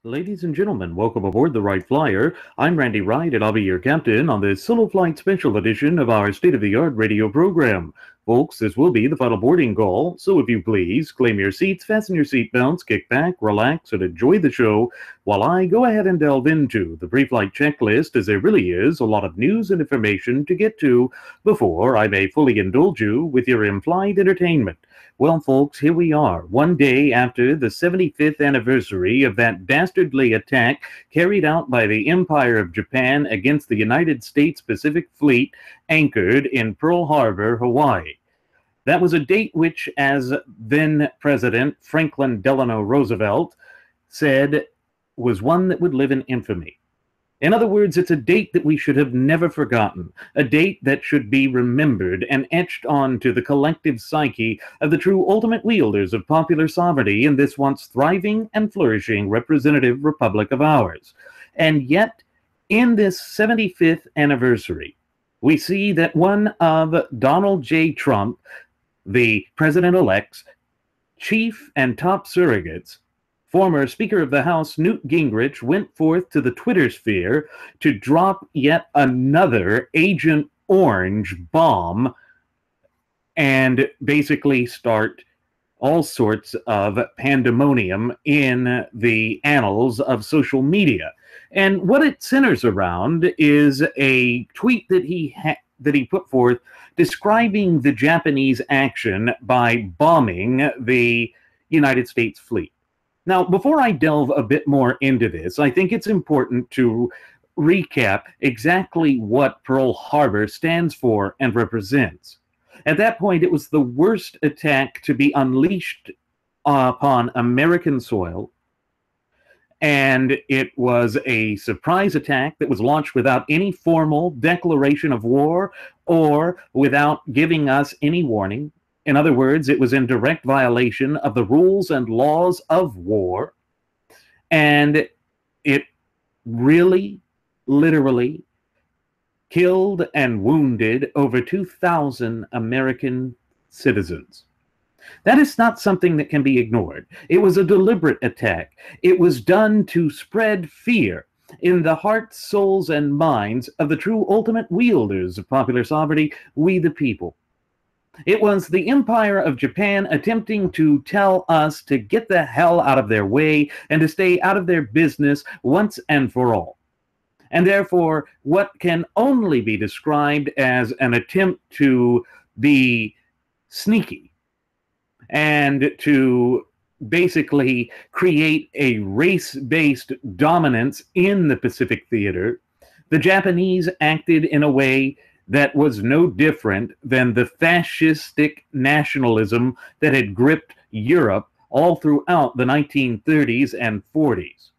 Ladies and gentlemen, welcome aboard the Wright Flyer. I'm Randy Wright, and I'll be your captain on this solo flight special edition of our state-of-the-art radio program. Folks, this will be the final boarding call, so if you please, claim your seats, fasten your seatbelts, kick back, relax, and enjoy the show while I go ahead and delve into the pre-flight checklist, as there really is a lot of news and information to get to before I may fully indulge you with your in-flight entertainment. Well, folks, here we are, one day after the 75th anniversary of that dastardly attack carried out by the Empire of Japan against the United States Pacific Fleet anchored in Pearl Harbor, Hawaii. That was a date which, as then President Franklin Delano Roosevelt said, was one that would live in infamy. In other words, it's a date that we should have never forgotten, a date that should be remembered and etched onto the collective psyche of the true ultimate wielders of popular sovereignty in this once thriving and flourishing representative republic of ours. And yet, in this 75th anniversary, we see that one of Donald J. Trump, the president-elect's chief and top surrogates, former Speaker of the House Newt Gingrich, went forth to the Twitter sphere to drop yet another Agent Orange bomb and basically start all sorts of pandemonium in the annals of social media. And what it centers around is a tweet that he put forth describing the Japanese action by bombing the United States fleet. Now, before I delve a bit more into this, I think it's important to recap exactly what Pearl Harbor stands for and represents. At that point, it was the worst attack to be unleashed upon American soil, and it was a surprise attack that was launched without any formal declaration of war or without giving us any warning. In other words, it was in direct violation of the rules and laws of war, and it really, literally killed and wounded over 2,000 American citizens. That is not something that can be ignored. It was a deliberate attack. It was done to spread fear in the hearts, souls, and minds of the true ultimate wielders of popular sovereignty, we the people. It was the Empire of Japan attempting to tell us to get the hell out of their way and to stay out of their business once and for all. And therefore, what can only be described as an attempt to be sneaky and to basically create a race-based dominance in the Pacific theater, the Japanese acted in a way that was no different than the fascistic nationalism that had gripped Europe all throughout the 1930s and 40s.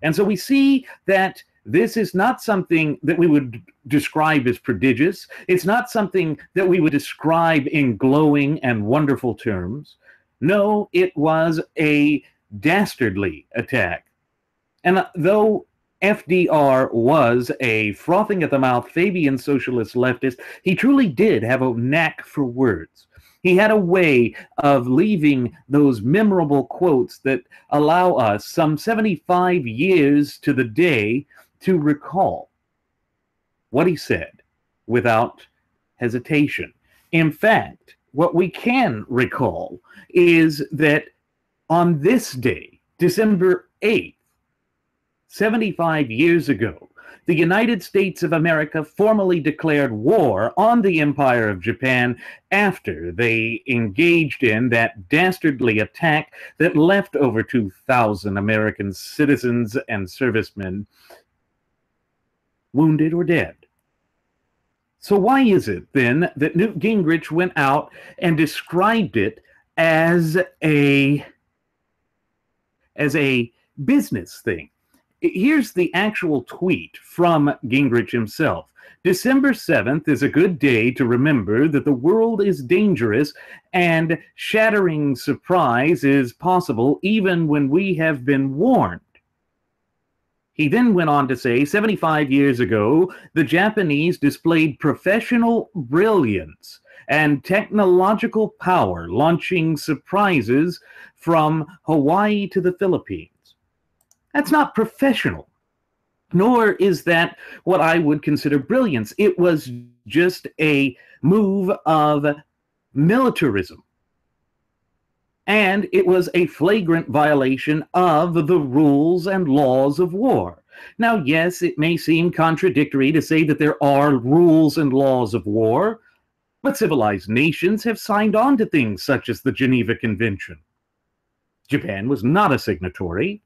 And so we see that this is not something that we would describe as prodigious. It's not something that we would describe in glowing and wonderful terms. No, it was a dastardly attack. And though FDR was a frothing at the mouth Fabian socialist leftist, he truly did have a knack for words. He had a way of leaving those memorable quotes that allow us, some 75 years to the day, to recall what he said without hesitation. In fact, what we can recall is that on this day, December 8th, 75 years ago, the United States of America formally declared war on the Empire of Japan after they engaged in that dastardly attack that left over 2,000 American citizens and servicemen wounded or dead. So why is it then that Newt Gingrich went out and described it as a business thing? Here's the actual tweet from Gingrich himself. December 7th is a good day to remember that the world is dangerous and shattering surprise is possible even when we have been warned. He then went on to say, 75 years ago, the Japanese displayed professional brilliance and technological power, launching surprises from Hawaii to the Philippines. That's not professional, nor is that what I would consider brilliance. It was just a move of militarism. And it was a flagrant violation of the rules and laws of war. Now, yes, it may seem contradictory to say that there are rules and laws of war, but civilized nations have signed on to things such as the Geneva Convention. Japan was not a signatory,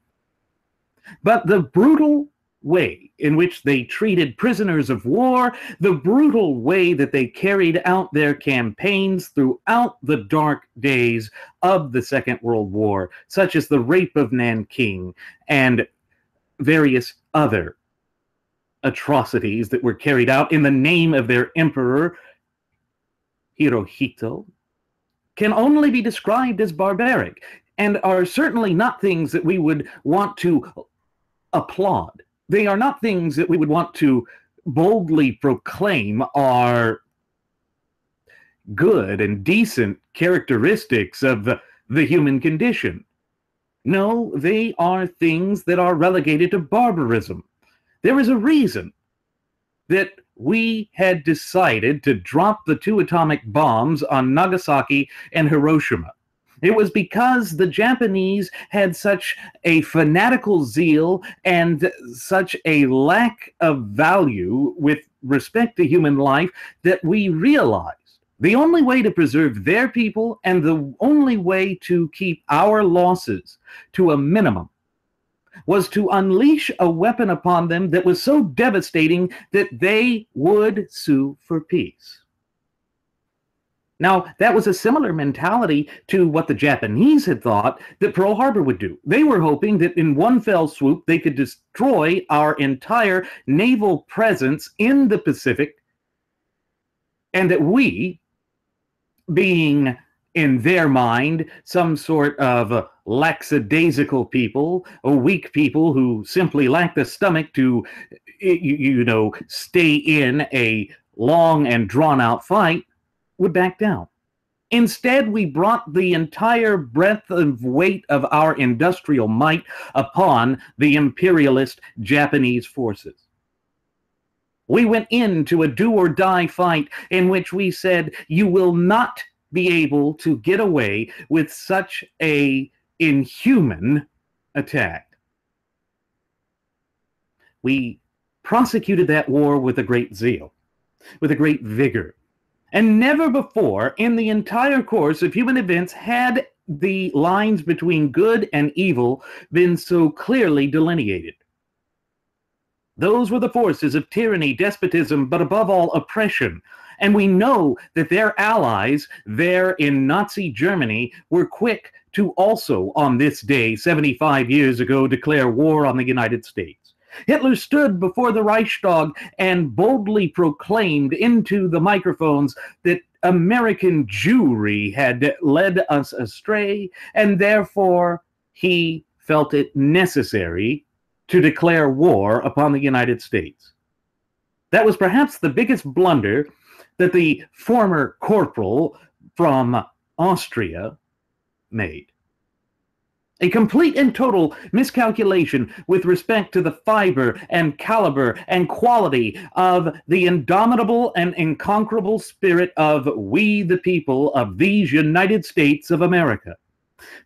but the brutal way in which they treated prisoners of war, the brutal way that they carried out their campaigns throughout the dark days of the Second World War, such as the rape of Nanking and various other atrocities that were carried out in the name of their emperor, Hirohito, can only be described as barbaric and are certainly not things that we would want to applaud. They are not things that we would want to boldly proclaim are good and decent characteristics of the human condition. No, they are things that are relegated to barbarism. There is a reason that we had decided to drop the 2 atomic bombs on Nagasaki and Hiroshima. It was because the Japanese had such a fanatical zeal and such a lack of value with respect to human life that we realized the only way to preserve their people and the only way to keep our losses to a minimum was to unleash a weapon upon them that was so devastating that they would sue for peace. Now, that was a similar mentality to what the Japanese had thought that Pearl Harbor would do. They were hoping that in one fell swoop they could destroy our entire naval presence in the Pacific, and that we, being in their mind some sort of lackadaisical people or weak people who simply lack the stomach to, stay in a long and drawn-out fight, would back down. Instead, we brought the entire breadth and weight of our industrial might upon the imperialist Japanese forces. We went into a do-or-die fight in which we said, you will not be able to get away with such a inhuman attack. We prosecuted that war with a great zeal, with a great vigor. And never before in the entire course of human events had the lines between good and evil been so clearly delineated. Those were the forces of tyranny, despotism, but above all, oppression. And we know that their allies there in Nazi Germany were quick to also, on this day, 75 years ago, declare war on the United States. Hitler stood before the Reichstag and boldly proclaimed into the microphones that American Jewry had led us astray, and therefore he felt it necessary to declare war upon the United States. That was perhaps the biggest blunder that the former corporal from Austria made. A complete and total miscalculation with respect to the fiber and caliber and quality of the indomitable and inconquerable spirit of we the people of these United States of America.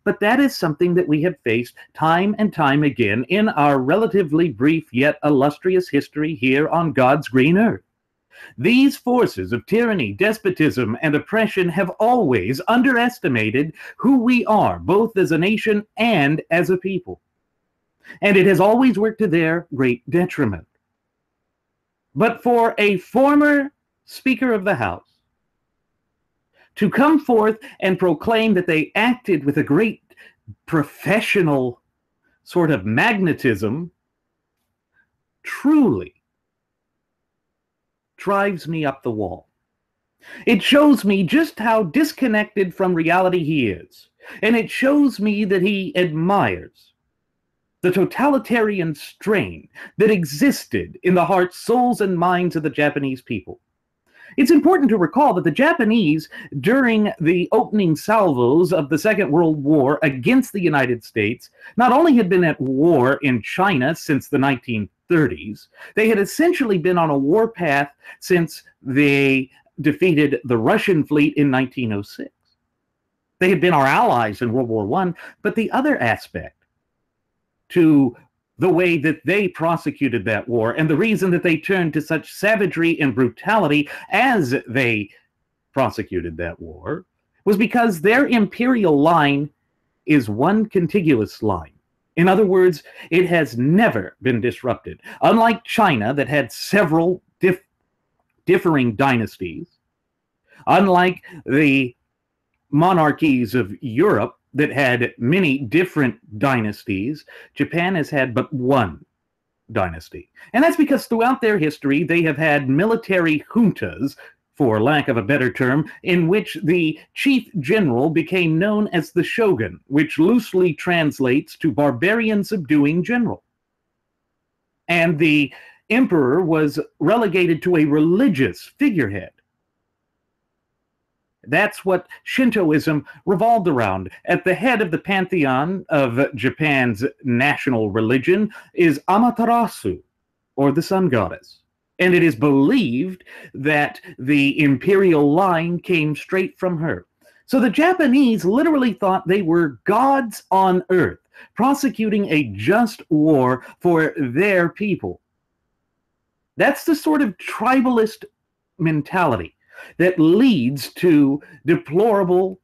But that is something that we have faced time and time again in our relatively brief yet illustrious history here on God's green earth. These forces of tyranny, despotism, and oppression have always underestimated who we are, both as a nation and as a people. And it has always worked to their great detriment. But for a former Speaker of the House to come forth and proclaim that they acted with a great professional sort of magnetism truly drives me up the wall. It shows me just how disconnected from reality he is, and it shows me that he admires the totalitarian strain that existed in the hearts, souls, and minds of the Japanese people. It's important to recall that the Japanese, during the opening salvos of the Second World War against the United States, not only had been at war in China since the 1930s, they had essentially been on a war path since they defeated the Russian fleet in 1906. They had been our allies in World War I, but the other aspect to the way that they prosecuted that war and the reason that they turned to such savagery and brutality as they prosecuted that war was because their imperial line is one contiguous line. In other words, it has never been disrupted. Unlike China, that had several differing dynasties, unlike the monarchies of Europe that had many different dynasties, Japan has had but one dynasty. And that's because throughout their history, they have had military juntas, for lack of a better term, in which the chief general became known as the shogun, which loosely translates to barbarian subduing general. And the emperor was relegated to a religious figurehead. That's what Shintoism revolved around. At the head of the pantheon of Japan's national religion is Amaterasu, or the sun goddess. And it is believed that the imperial line came straight from her. So the Japanese literally thought they were gods on earth, prosecuting a just war for their people. That's the sort of tribalist mentality that leads to deplorable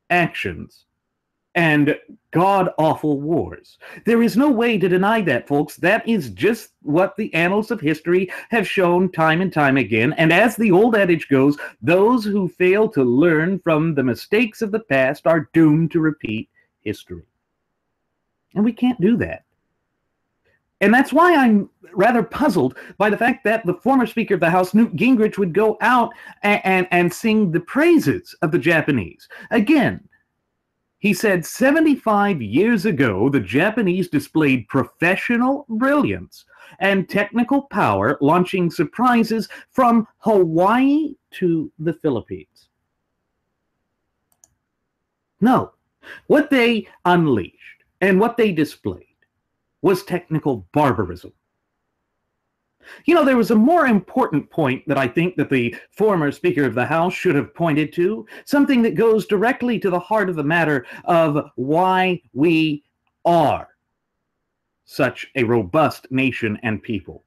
actions and god-awful wars. There is no way to deny that, folks. That is just what the annals of history have shown time and time again. And as the old adage goes, those who fail to learn from the mistakes of the past are doomed to repeat history. And we can't do that. And that's why I'm rather puzzled by the fact that the former Speaker of the House, Newt Gingrich, would go out and sing the praises of the Japanese. Again, he said 75 years ago, the Japanese displayed professional brilliance and technical power, launching surprises from Hawaii to the Philippines. No, what they unleashed and what they displayed was technical barbarism. You know, there was a more important point that I think that the former Speaker of the House should have pointed to, something that goes directly to the heart of the matter of why we are such a robust nation and people.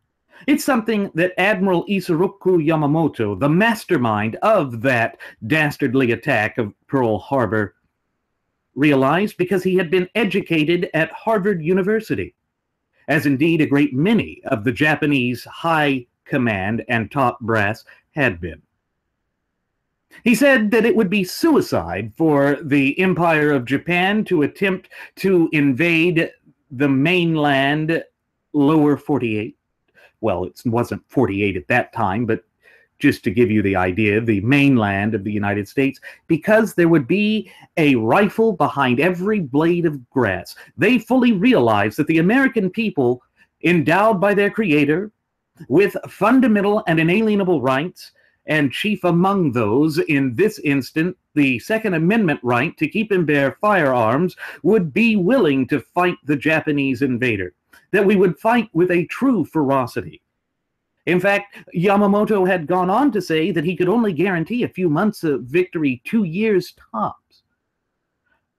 It's something that Admiral Isoroku Yamamoto, the mastermind of that dastardly attack of Pearl Harbor, realized because he had been educated at Harvard University, as indeed a great many of the Japanese high command and top brass had been. He said that it would be suicide for the Empire of Japan to attempt to invade the mainland lower 48. Well, it wasn't 48 at that time, but just to give you the idea, the mainland of the United States, because there would be a rifle behind every blade of grass. They fully realized that the American people, endowed by their Creator with fundamental and inalienable rights, and chief among those, in this instant, the Second Amendment right to keep and bear firearms, would be willing to fight the Japanese invader, that we would fight with a true ferocity. In fact, Yamamoto had gone on to say that he could only guarantee a few months of victory, 2 years tops.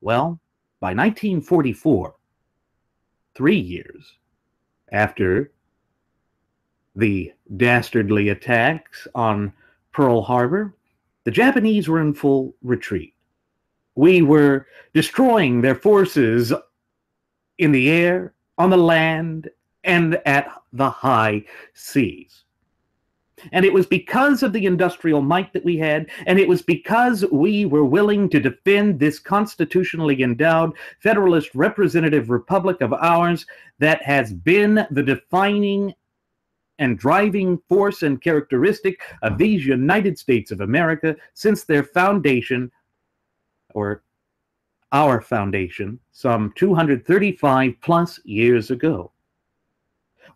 Well, by 1944, 3 years after the dastardly attacks on Pearl Harbor, the Japanese were in full retreat. We were destroying their forces in the air, on the land, and at the high seas. And it was because of the industrial might that we had, and it was because we were willing to defend this constitutionally endowed federalist representative republic of ours that has been the defining and driving force and characteristic of these United States of America since their foundation, or our foundation, some 235 plus years ago.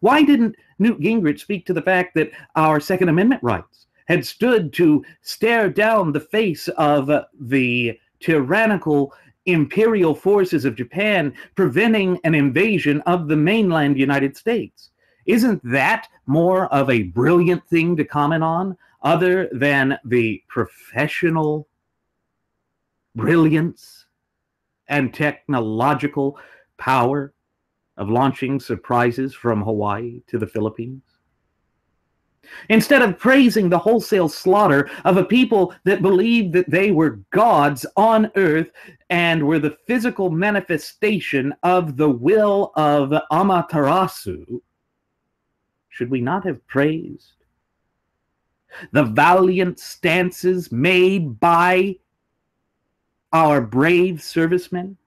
Why didn't Newt Gingrich speak to the fact that our Second Amendment rights had stood to stare down the face of the tyrannical imperial forces of Japan, preventing an invasion of the mainland United States. Isn't that more of a brilliant thing to comment on, other than the professional brilliance and technological power of launching surprises from Hawaii to the Philippines? Instead of praising the wholesale slaughter of a people that believed that they were gods on earth and were the physical manifestation of the will of Amaterasu, should we not have praised the valiant stances made by our brave servicemen?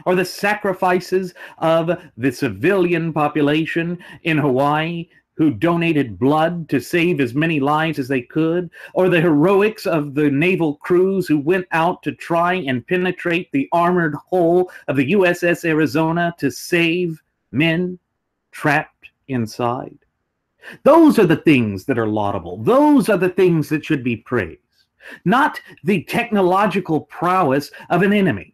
Or the sacrifices of the civilian population in Hawaii who donated blood to save as many lives as they could? Or the heroics of the naval crews who went out to try and penetrate the armored hull of the USS Arizona to save men trapped inside? Those are the things that are laudable. Those are the things that should be praised, not the technological prowess of an enemy,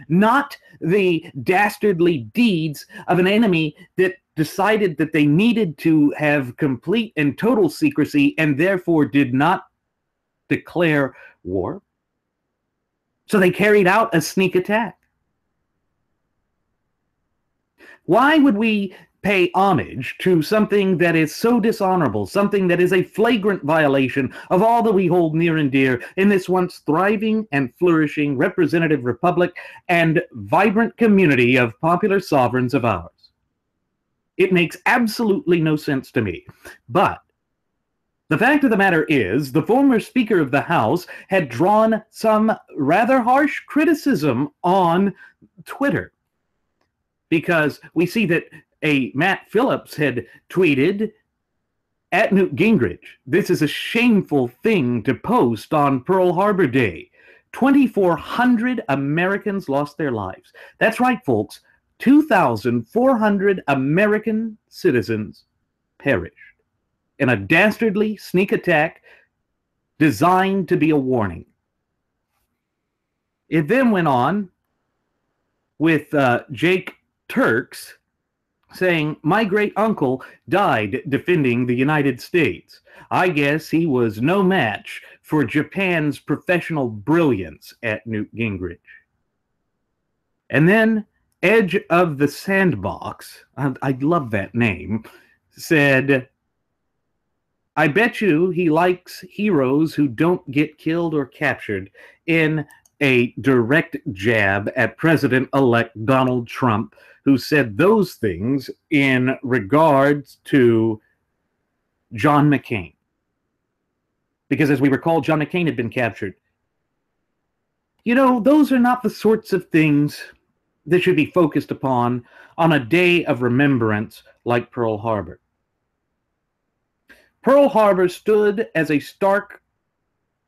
not the dastardly deeds of an enemy that decided that they needed to have complete and total secrecy and therefore did not declare war. So they carried out a sneak attack. Why would we pay homage to something that is so dishonorable, something that is a flagrant violation of all that we hold near and dear in this once thriving and flourishing representative republic and vibrant community of popular sovereigns of ours? It makes absolutely no sense to me. But the fact of the matter is, the former Speaker of the House had drawn some rather harsh criticism on Twitter, because we see that a Matt Phillips had tweeted at Newt Gingrich, "This is a shameful thing to post on Pearl Harbor Day. 2,400 Americans lost their lives." That's right, folks. 2,400 American citizens perished in a dastardly sneak attack designed to be a warning. It then went on with Jake Turks saying, "My great uncle died defending the United States. I guess he was no match for Japan's professional brilliance," at Newt Gingrich. And then Edge of the Sandbox, I love that name, said, "I bet you he likes heroes who don't get killed or captured," in a direct jab at President-elect Donald Trump, who said those things in regards to John McCain. Because as we recall, John McCain had been captured. You know, those are not the sorts of things that should be focused upon on a day of remembrance like Pearl Harbor. Pearl Harbor stood as a stark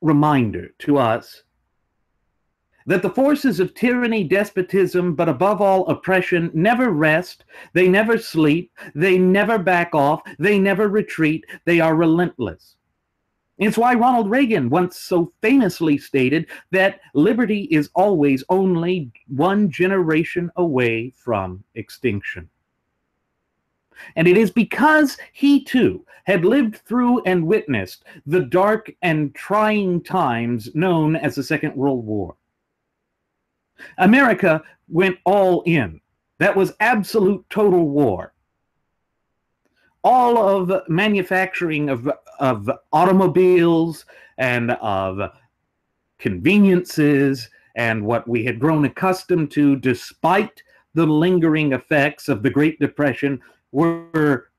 reminder to us that the forces of tyranny, despotism, but above all oppression, never rest, they never sleep, they never back off, they never retreat, they are relentless. It's why Ronald Reagan once so famously stated that liberty is always only one generation away from extinction. And it is because he too had lived through and witnessed the dark and trying times known as the Second World War. America went all in. That was absolute total war. All of manufacturing of automobiles and of conveniences and what we had grown accustomed to, despite the lingering effects of the Great Depression, were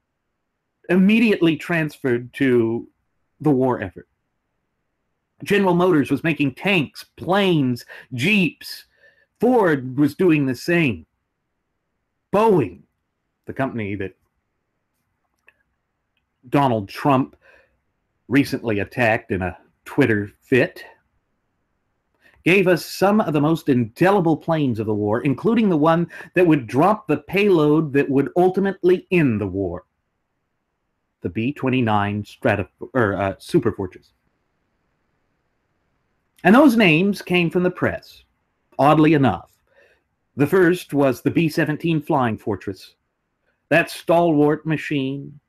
immediately transferred to the war effort. General Motors was making tanks, planes, Jeeps. Ford was doing the same. Boeing, the company that Donald Trump recently attacked in a Twitter fit, gave us some of the most indelible planes of the war, including the one that would drop the payload that would ultimately end the war. the B-29 Superfortress. And those names came from the press, oddly enough. The first was the B-17 Flying Fortress, that stalwart machine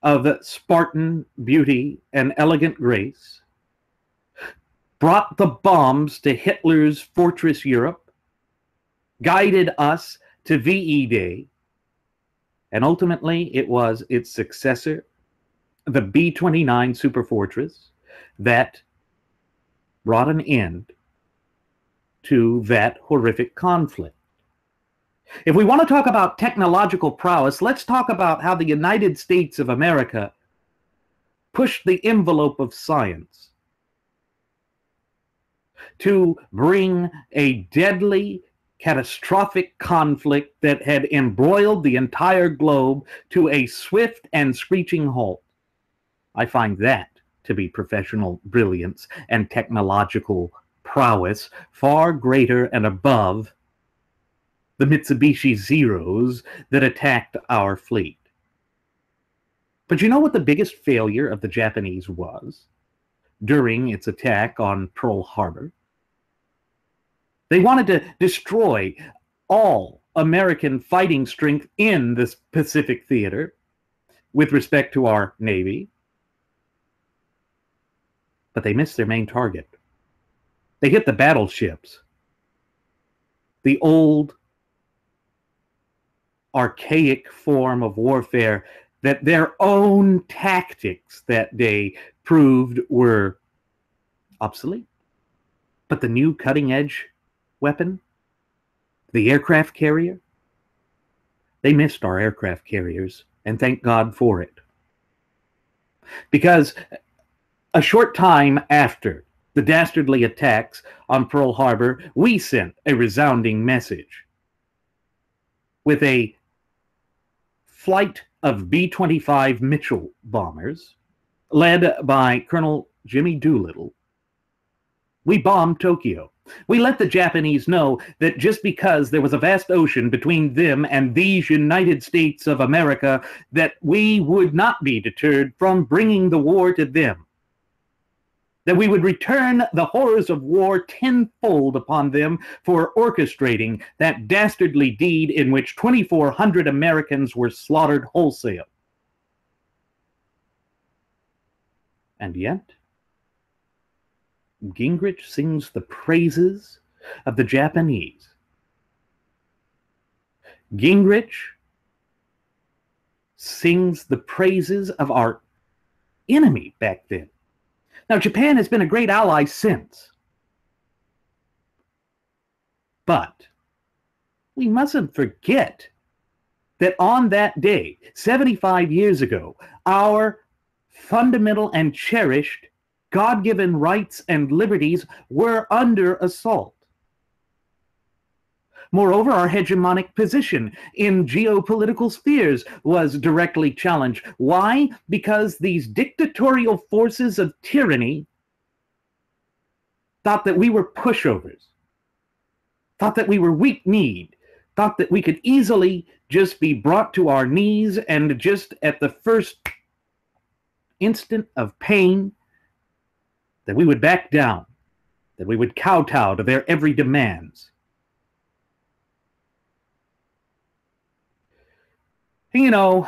of Spartan beauty and elegant grace, brought the bombs to Hitler's Fortress Europe, guided us to VE Day, and ultimately it was its successor, the B-29 Superfortress, that brought an end to that horrific conflict. If we want to talk about technological prowess, let's talk about how the United States of America pushed the envelope of science to bring a deadly, catastrophic conflict that had embroiled the entire globe to a swift and screeching halt. I find that to be professional brilliance and technological prowess far greater and above the Mitsubishi Zeros that attacked our fleet. But you know what the biggest failure of the Japanese was during its attack on Pearl Harbor? They wanted to destroy all American fighting strength in the Pacific theater with respect to our Navy. But they missed their main target. They hit the battleships. The old, archaic form of warfare that their own tactics that day proved were obsolete. But the new cutting-edge weapon, the aircraft carrier, they missed our aircraft carriers, and thank God for it. Because a short time after the dastardly attacks on Pearl Harbor, we sent a resounding message with a flight of B-25 Mitchell bombers led by Colonel Jimmy Doolittle. We bombed Tokyo. We let the Japanese know that just because there was a vast ocean between them and these United States of America, that we would not be deterred from bringing the war to them. That we would return the horrors of war tenfold upon them for orchestrating that dastardly deed in which 2,400 Americans were slaughtered wholesale. And yet, Gingrich sings the praises of the Japanese. Gingrich sings the praises of our enemy back then. Now, Japan has been a great ally since. But we mustn't forget that on that day, 75 years ago, our fundamental and cherished God-given rights and liberties were under assault. Moreover, our hegemonic position in geopolitical spheres was directly challenged. Why? Because these dictatorial forces of tyranny thought that we were pushovers, thought that we were weak-kneed, thought that we could easily just be brought to our knees and just at the first instant of pain, that we would back down, that we would kowtow to their every demands. You know,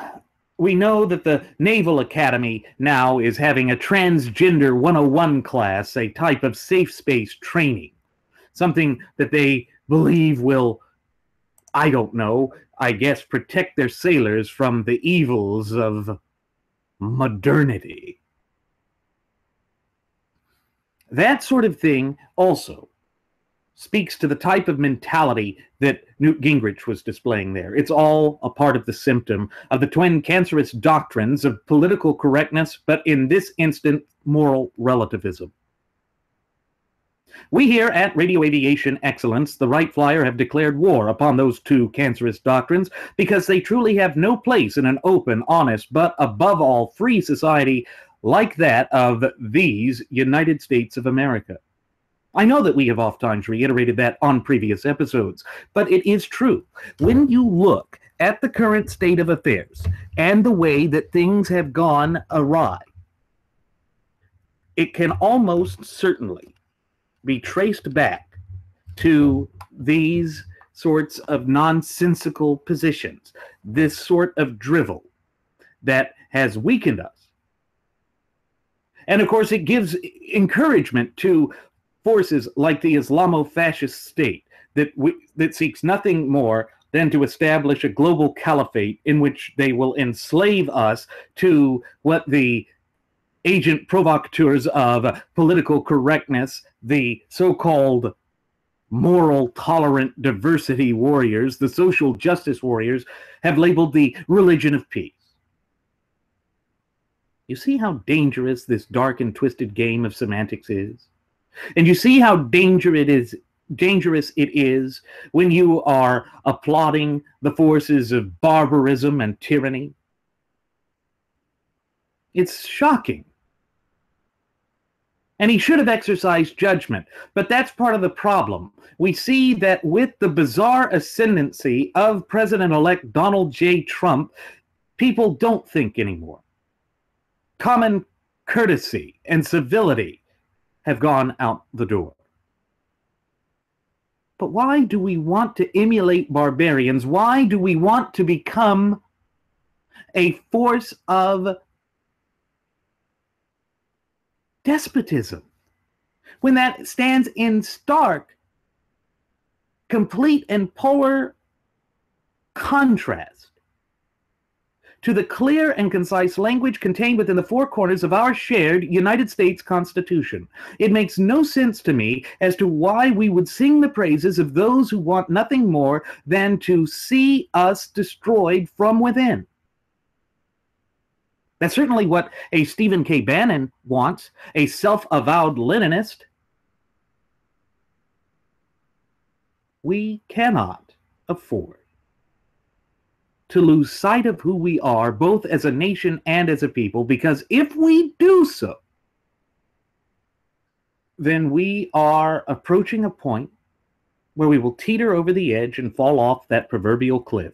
we know that the Naval Academy now is having a Transgender 101 class, a type of safe space training, something that they believe will, I don't know, I guess protect their sailors from the evils of modernity. That sort of thing also speaks to the type of mentality that Newt Gingrich was displaying there. It's all a part of the symptom of the twin cancerous doctrines of political correctness, but in this instant, moral relativism. We here at Radio Aviation Excellence, the Wright Flyer, have declared war upon those two cancerous doctrines because they truly have no place in an open, honest, but above all free society like that of these United States of America. I know that we have oftentimes reiterated that on previous episodes, but it is true. When you look at the current state of affairs and the way that things have gone awry, it can almost certainly be traced back to these sorts of nonsensical positions, this sort of drivel that has weakened us. And of course, it gives encouragement to forces like the Islamo-fascist state that seeks nothing more than to establish a global caliphate in which they will enslave us to what the agent provocateurs of political correctness, the so-called moral, tolerant diversity warriors, the social justice warriors, have labeled the religion of peace. You see how dangerous this dark and twisted game of semantics is? And you see how dangerous it is when you are applauding the forces of barbarism and tyranny? It's shocking. And he should have exercised judgment. But that's part of the problem. We see that with the bizarre ascendancy of President-elect Donald J. Trump, people don't think anymore. Common courtesy and civility have gone out the door. But why do we want to emulate barbarians? Why do we want to become a force of despotism when that stands in stark, complete, and polar contrast to the clear and concise language contained within the four corners of our shared United States Constitution? It makes no sense to me as to why we would sing the praises of those who want nothing more than to see us destroyed from within. That's certainly what a Stephen K. Bannon wants, a self-avowed Leninist. We cannot afford to lose sight of who we are, both as a nation and as a people, because if we do so, then we are approaching a point where we will teeter over the edge and fall off that proverbial cliff.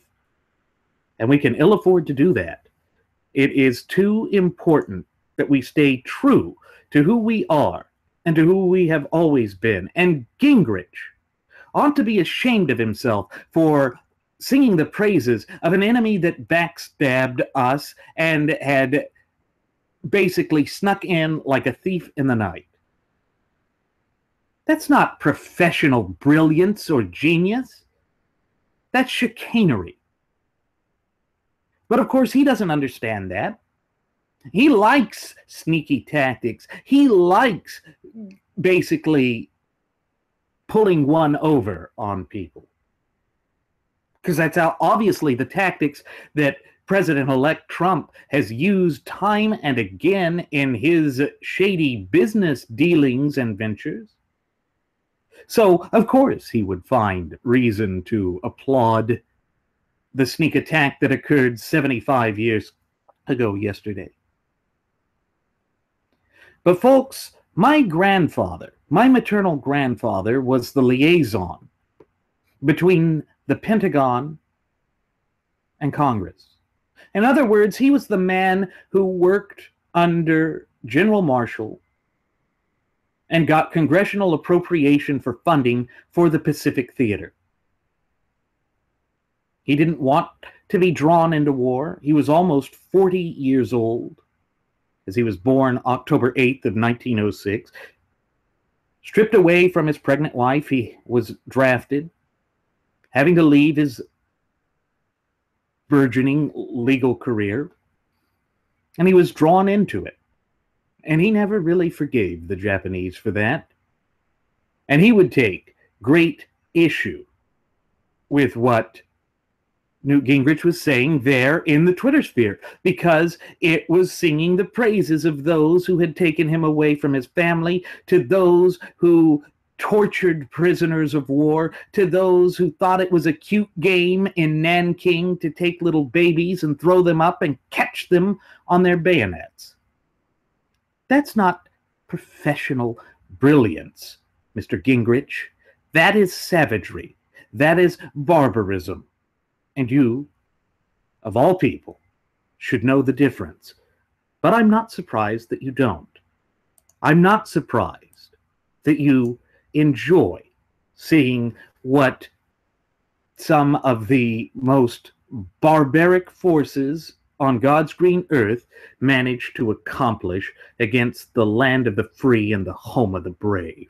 And we can ill afford to do that. It is too important that we stay true to who we are and to who we have always been. And Gingrich ought to be ashamed of himself for singing the praises of an enemy that backstabbed us and had basically snuck in like a thief in the night. That's not professional brilliance or genius. That's chicanery. But of course, he doesn't understand that. He likes sneaky tactics. He likes basically pulling one over on people. Because that's how obviously the tactics that President-elect Trump has used time and again in his shady business dealings and ventures. So, of course, he would find reason to applaud the sneak attack that occurred 75 years ago yesterday. But folks, my grandfather, my maternal grandfather, was the liaison between the Pentagon and Congress. In other words, he was the man who worked under General Marshall and got congressional appropriation for funding for the Pacific Theater. He didn't want to be drawn into war. He was almost 40 years old, as he was born October 8th of 1906. Stripped away from his pregnant wife, he was drafted, having to leave his burgeoning legal career, and he was drawn into it. And he never really forgave the Japanese for that. And he would take great issue with what Newt Gingrich was saying there in the Twitter sphere, because it was singing the praises of those who had taken him away from his family, to those who tortured prisoners of war, to those who thought it was a cute game in Nanking to take little babies and throw them up and catch them on their bayonets. That's not professional brilliance, Mr. Gingrich. That is savagery. That is barbarism. And you of all people, should know the difference. But I'm not surprised that you don't. I'm not surprised that you enjoy seeing what some of the most barbaric forces on God's green earth managed to accomplish against the land of the free and the home of the brave.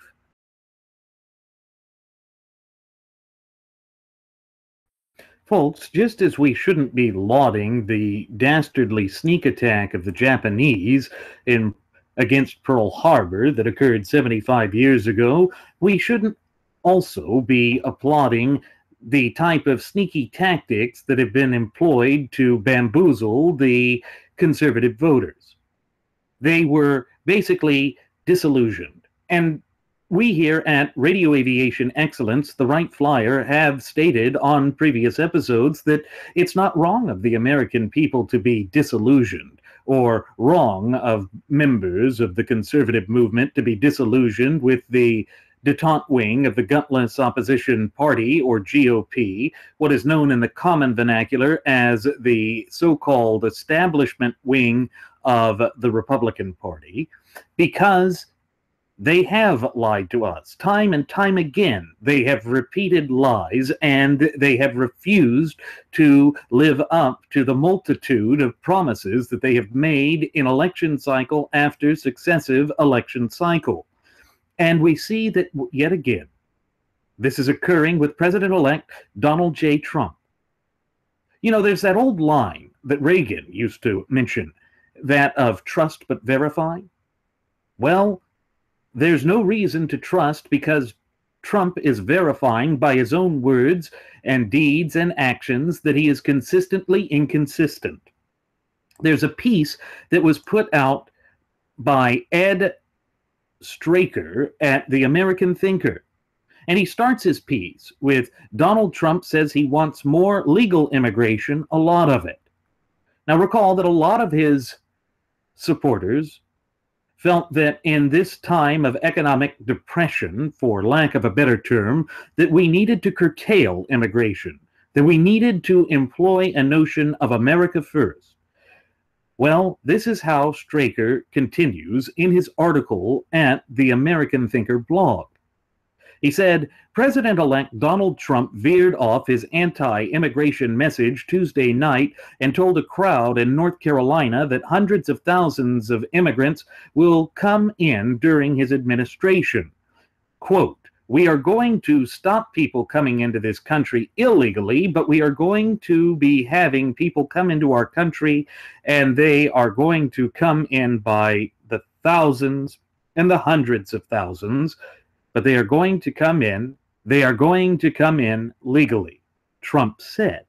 Folks, just as we shouldn't be lauding the dastardly sneak attack of the Japanese against Pearl Harbor that occurred 75 years ago, we shouldn't also be applauding the type of sneaky tactics that have been employed to bamboozle the conservative voters. They were basically disillusioned. And we here at Radio Aviation Excellence, the Wright Flyer, have stated on previous episodes that it's not wrong of the American people to be disillusioned, or wrong of members of the conservative movement to be disillusioned with the detente wing of the gutless opposition party, or GOP, what is known in the common vernacular as the so-called establishment wing of the Republican Party, because they have lied to us time and time again. They have repeated lies, and they have refused to live up to the multitude of promises that they have made in election cycle after successive election cycle. And we see that yet again, this is occurring with President-elect Donald J. Trump. You know, there's that old line that Reagan used to mention, that of trust but verify. Well, there's no reason to trust, because Trump is verifying by his own words and deeds and actions that he is consistently inconsistent. There's a piece that was put out by Ed Straker at the American Thinker, and he starts his piece with Donald Trump says he wants more legal immigration, a lot of it. Now recall that a lot of his supporters felt that in this time of economic depression, for lack of a better term, that we needed to curtail immigration, that we needed to employ a notion of America first. Well, this is how Straker continues in his article at the American Thinker blog. He said, President-elect Donald Trump veered off his anti-immigration message Tuesday night and told a crowd in North Carolina that hundreds of thousands of immigrants will come in during his administration. Quote, we are going to stop people coming into this country illegally, but we are going to be having people come into our country, and they are going to come in by the thousands and the hundreds of thousands, but they are going to come in. They are going to come in legally, Trump said.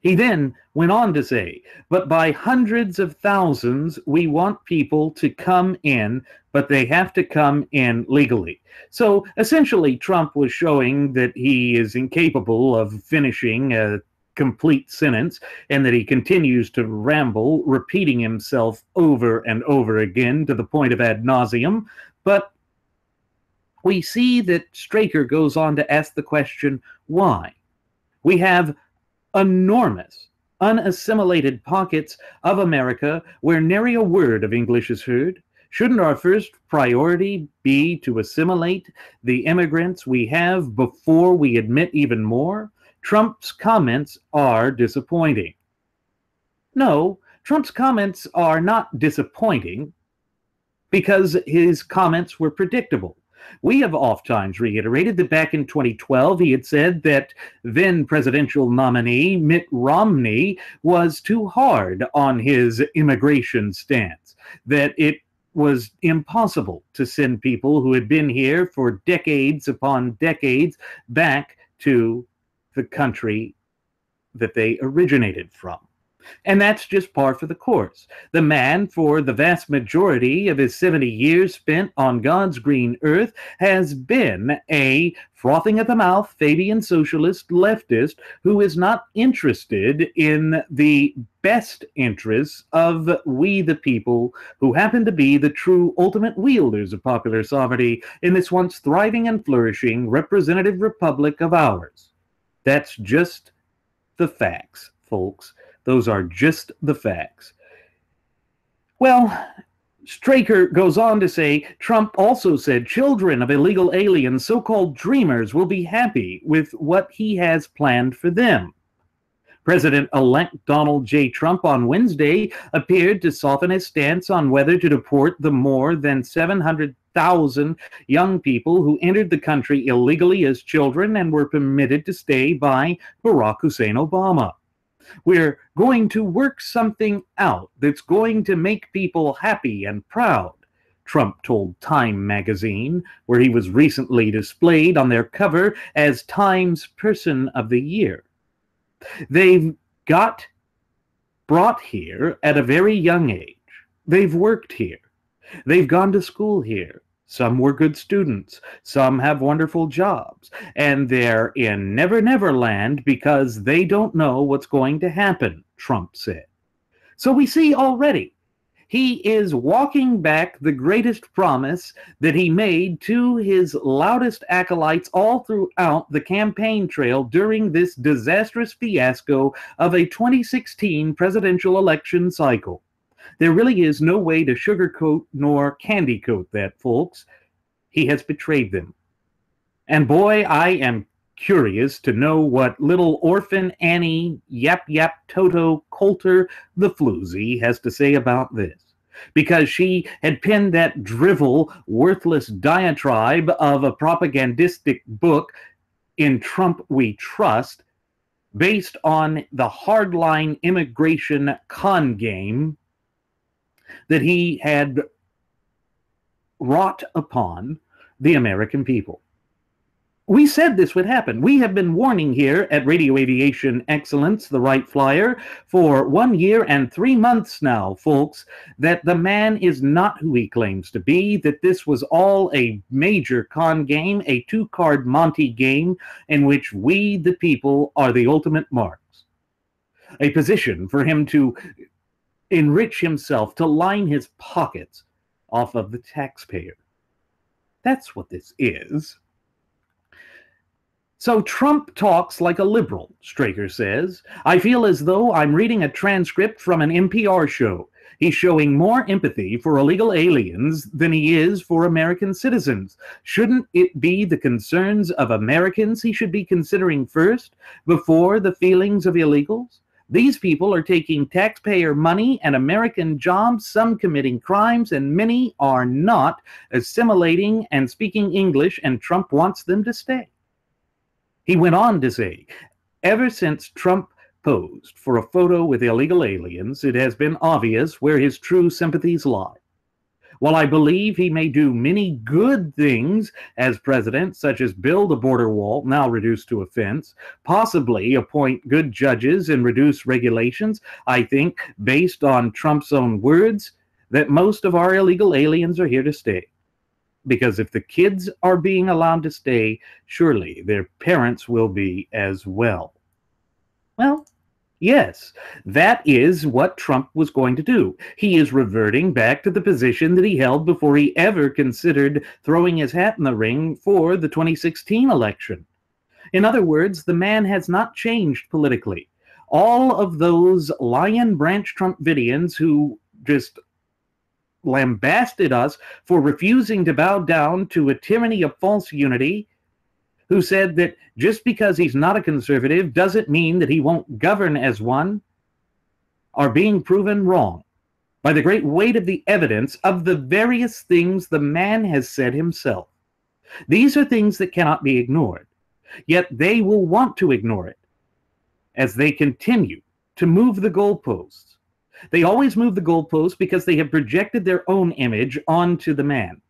He then went on to say, but by hundreds of thousands, we want people to come in, but they have to come in legally. So essentially, Trump was showing that he is incapable of finishing a complete sentence, and that he continues to ramble, repeating himself over and over again to the point of ad nauseum. But we see that Straker goes on to ask the question, why? We have enormous, unassimilated pockets of America where nary a word of English is heard. Shouldn't our first priority be to assimilate the immigrants we have before we admit even more? Trump's comments are disappointing. No, Trump's comments are not disappointing because his comments were predictable. We have oftentimes reiterated that back in 2012, he had said that then presidential nominee Mitt Romney was too hard on his immigration stance, that it was impossible to send people who had been here for decades upon decades back to the country that they originated from. And that's just par for the course. The man, for the vast majority of his 70 years spent on God's green earth, has been a frothing at the mouth Fabian socialist leftist who is not interested in the best interests of we the people, who happen to be the true ultimate wielders of popular sovereignty in this once thriving and flourishing representative republic of ours. That's just the facts, folks. Those are just the facts. Well, Straker goes on to say, Trump also said children of illegal aliens, so-called dreamers, will be happy with what he has planned for them. President-elect Donald J. Trump on Wednesday appeared to soften his stance on whether to deport the more than 700,000 young people who entered the country illegally as children and were permitted to stay by Barack Hussein Obama. We're going to work something out that's going to make people happy and proud, Trump told Time magazine, where he was recently displayed on their cover as Time's Person of the Year. They've got brought here at a very young age. They've worked here. They've gone to school here. Some were good students. Some have wonderful jobs. And they're in Never Never Land because they don't know what's going to happen, Trump said. So we see already, he is walking back the greatest promise that he made to his loudest acolytes all throughout the campaign trail during this disastrous fiasco of a 2016 presidential election cycle. There really is no way to sugarcoat nor candy coat that, folks. He has betrayed them. And boy, I am curious to know what little orphan Annie Yap Yap Toto Coulter the Floozy has to say about this. Because she had penned that drivel, worthless diatribe of a propagandistic book, In Trump We Trust, based on the hardline immigration con game that he had wrought upon the American people. We said this would happen. We have been warning here at Radio Aviation Excellence, the Wright Flyer, for 1 year and 3 months now, folks, that the man is not who he claims to be, that this was all a major con game, a two-card Monte game in which we, the people, are the ultimate marks. A position for him to enrich himself, to line his pockets off of the taxpayer. That's what this is. So Trump talks like a liberal, Straker says. I feel as though I'm reading a transcript from an NPR show. He's showing more empathy for illegal aliens than he is for American citizens. Shouldn't it be the concerns of Americans he should be considering first, before the feelings of illegals? These people are taking taxpayer money and American jobs, some committing crimes, and many are not assimilating and speaking English, and Trump wants them to stay. He went on to say, ever since Trump posed for a photo with illegal aliens, it has been obvious where his true sympathies lie. While I believe he may do many good things as president, such as build a border wall, now reduced to a fence, possibly appoint good judges and reduce regulations, I think, based on Trump's own words, that most of our illegal aliens are here to stay. Because if the kids are being allowed to stay, surely their parents will be as well. Well, yes, that is what Trump was going to do. He is reverting back to the position that he held before he ever considered throwing his hat in the ring for the 2016 election. In other words, the man has not changed politically. All of those Lion Branch Trumpidians who just lambasted us for refusing to bow down to a tyranny of false unity, who said that just because he's not a conservative doesn't mean that he won't govern as one, are being proven wrong by the great weight of the evidence of the various things the man has said himself. These are things that cannot be ignored, yet they will want to ignore it as they continue to move the goalposts. They always move the goalposts because they have projected their own image onto the man.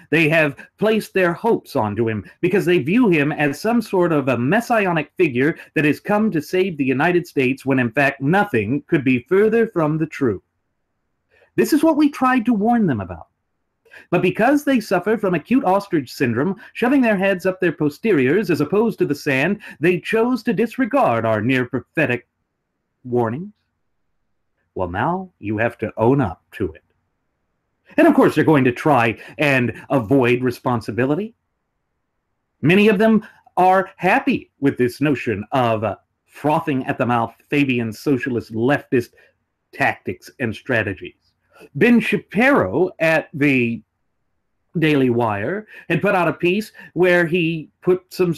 They have placed their hopes onto him because they view him as some sort of a messianic figure that has come to save the United States when in fact nothing could be further from the truth. This is what we tried to warn them about. But because they suffer from acute ostrich syndrome, shoving their heads up their posteriors as opposed to the sand, they chose to disregard our near-prophetic warnings. Well, now you have to own up to it. And of course, they're going to try and avoid responsibility. Many of them are happy with this notion of frothing at the mouth Fabian socialist leftist tactics and strategies. Ben Shapiro at the Daily Wire had put out a piece where he put some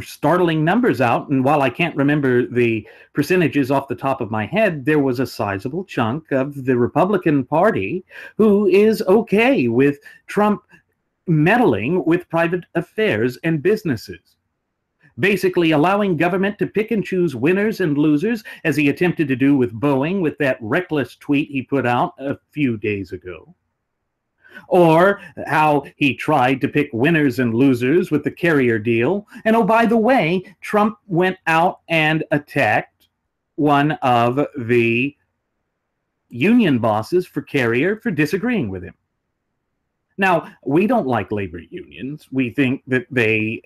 startling numbers out, and while I can't remember the percentages off the top of my head, there was a sizable chunk of the Republican Party who is okay with Trump meddling with private affairs and businesses, basically allowing government to pick and choose winners and losers, as he attempted to do with Boeing with that reckless tweet he put out a few days ago. Or how he tried to pick winners and losers with the Carrier deal. And oh, by the way, Trump went out and attacked one of the union bosses for Carrier for disagreeing with him. Now, we don't like labor unions. We think that they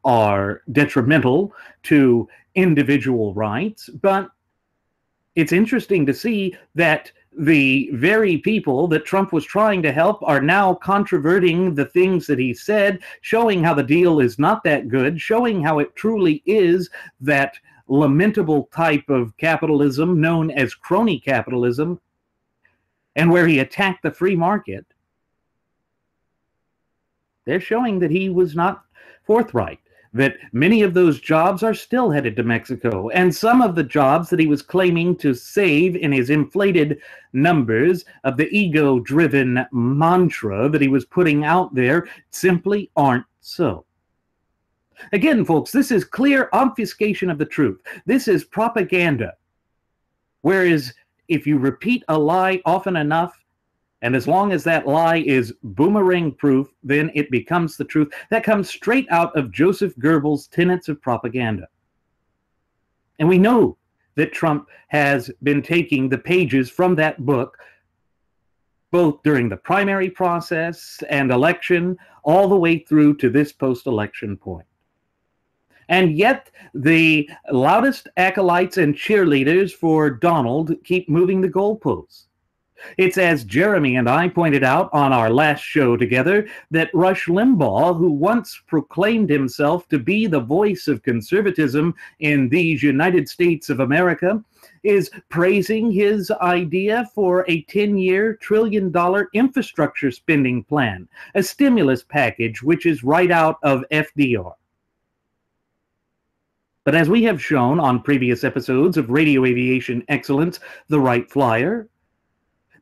are detrimental to individual rights, but it's interesting to see that the very people that Trump was trying to help are now controverting the things that he said, showing how the deal is not that good, showing how it truly is that lamentable type of capitalism known as crony capitalism, and where he attacked the free market. They're showing that he was not forthright, that many of those jobs are still headed to Mexico, and some of the jobs that he was claiming to save in his inflated numbers of the ego-driven mantra that he was putting out there simply aren't so. Again, folks, this is clear obfuscation of the truth. This is propaganda. Whereas if you repeat a lie often enough, and as long as that lie is boomerang proof, then it becomes the truth. That comes straight out of Joseph Goebbels' tenets of propaganda. And we know that Trump has been taking the pages from that book, both during the primary process and election, all the way through to this post-election point. And yet the loudest acolytes and cheerleaders for Donald keep moving the goalposts. It's as Jeremy and I pointed out on our last show together that Rush Limbaugh, who once proclaimed himself to be the voice of conservatism in these United States of America, is praising his idea for a 10-year, trillion-dollar infrastructure spending plan, a stimulus package which is right out of FDR. But as we have shown on previous episodes of Radio Aviation Excellence, The Wright Flyer,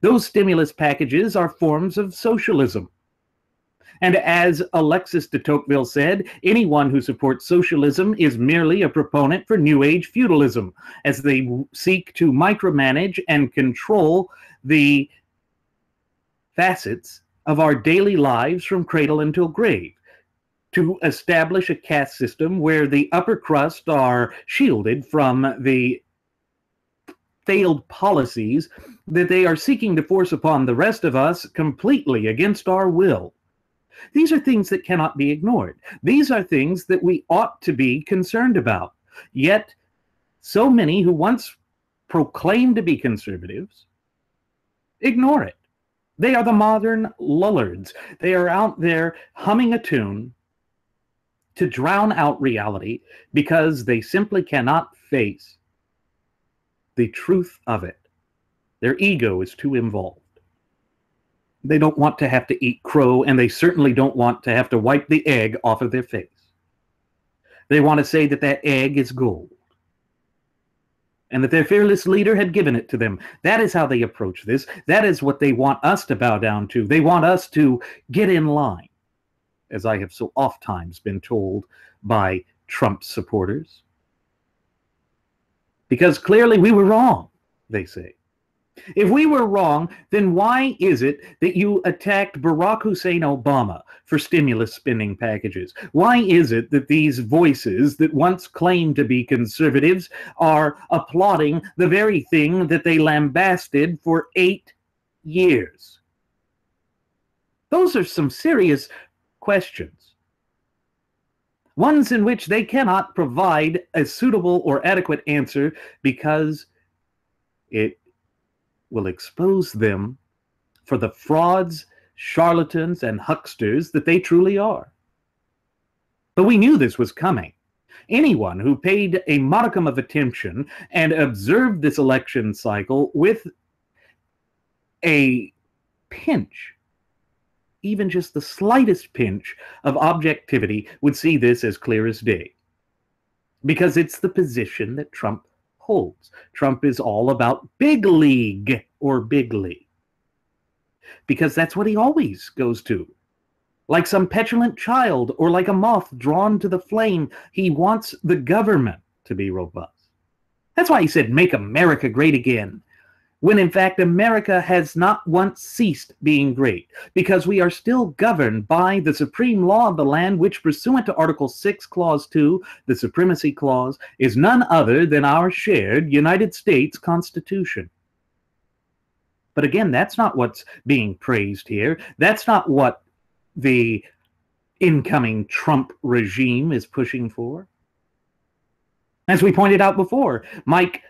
those stimulus packages are forms of socialism. And as Alexis de Tocqueville said, anyone who supports socialism is merely a proponent for New Age feudalism, as they seek to micromanage and control the facets of our daily lives from cradle until grave, to establish a caste system where the upper crust are shielded from the failed policies that they are seeking to force upon the rest of us completely against our will. These are things that cannot be ignored. These are things that we ought to be concerned about. Yet, so many who once proclaimed to be conservatives ignore it. They are the modern lullards. They are out there humming a tune to drown out reality because they simply cannot face the truth of it. Their ego is too involved. They don't want to have to eat crow, and they certainly don't want to have to wipe the egg off of their face. They want to say that that egg is gold, and that their fearless leader had given it to them. That is how they approach this. That is what they want us to bow down to. They want us to get in line, as I have so oft times been told by Trump supporters. Because clearly we were wrong, they say. If we were wrong, then why is it that you attacked Barack Hussein Obama for stimulus spending packages? Why is it that these voices that once claimed to be conservatives are applauding the very thing that they lambasted for 8 years? Those are some serious questions. Ones in which they cannot provide a suitable or adequate answer because it will expose them for the frauds, charlatans, and hucksters that they truly are. But we knew this was coming. Anyone who paid a modicum of attention and observed this election cycle with a pinch, even just the slightest pinch of objectivity, would see this as clear as day. Because it's the position that Trump holds. Trump is all about big league or bigly. Because that's what he always goes to. Like some petulant child or like a moth drawn to the flame, he wants the government to be robust. That's why he said, "Make America great again," when in fact America has not once ceased being great, because we are still governed by the supreme law of the land, which pursuant to Article 6, Clause 2, the Supremacy Clause, is none other than our shared United States Constitution. But again, that's not what's being praised here. That's not what the incoming Trump regime is pushing for. As we pointed out before, Mike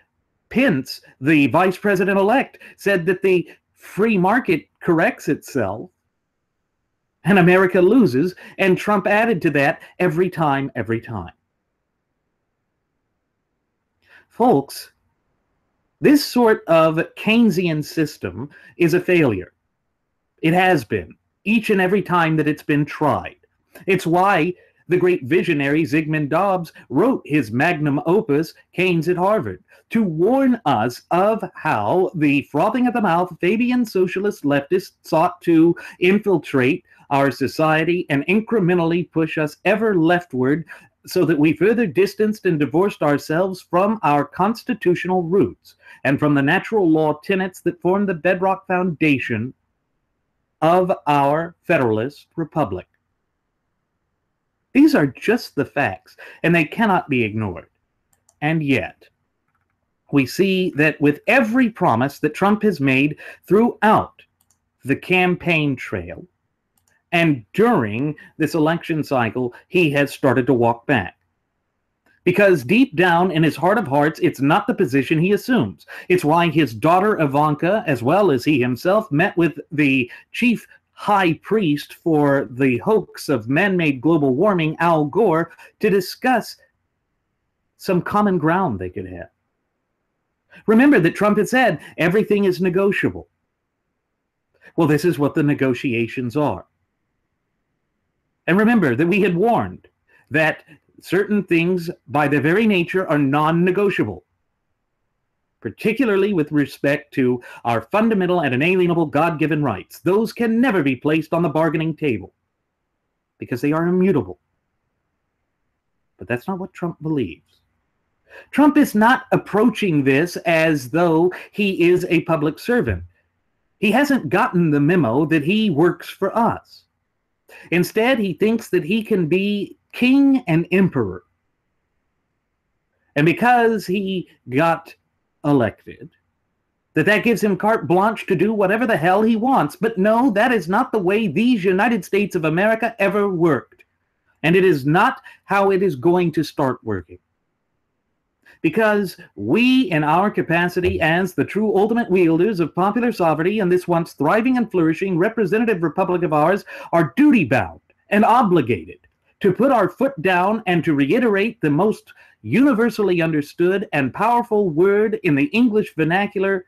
Pence, the vice president-elect, said that the free market corrects itself and America loses, and Trump added to that every time, every time. Folks, this sort of Keynesian system is a failure. It has been, each and every time that it's been tried. It's why the great visionary Zygmunt Dobbs wrote his magnum opus, Keynes at Harvard, to warn us of how the frothing at the mouth Fabian socialist leftists sought to infiltrate our society and incrementally push us ever leftward, so that we further distanced and divorced ourselves from our constitutional roots and from the natural law tenets that form the bedrock foundation of our Federalist Republic. These are just the facts, and they cannot be ignored. And yet, we see that with every promise that Trump has made throughout the campaign trail and during this election cycle, he has started to walk back. Because deep down in his heart of hearts, it's not the position he assumes. It's why his daughter Ivanka, as well as he himself, met with the chief high priest for the hoax of man-made global warming, Al Gore, to discuss some common ground they could have. Remember that Trump had said everything is negotiable. Well, this is what the negotiations are. And remember that we had warned that certain things by their very nature are non-negotiable, particularly with respect to our fundamental and inalienable God-given rights. Those can never be placed on the bargaining table because they are immutable. But that's not what Trump believes. Trump is not approaching this as though he is a public servant. He hasn't gotten the memo that he works for us. Instead, he thinks that he can be king and emperor. And because he got elected, that gives him carte blanche to do whatever the hell he wants. But no, that is not the way these United States of America ever worked. And it is not how it is going to start working. Because we, in our capacity as the true ultimate wielders of popular sovereignty in this once thriving and flourishing representative republic of ours, are duty-bound and obligated to put our foot down and to reiterate the most universally understood and powerful word in the English vernacular: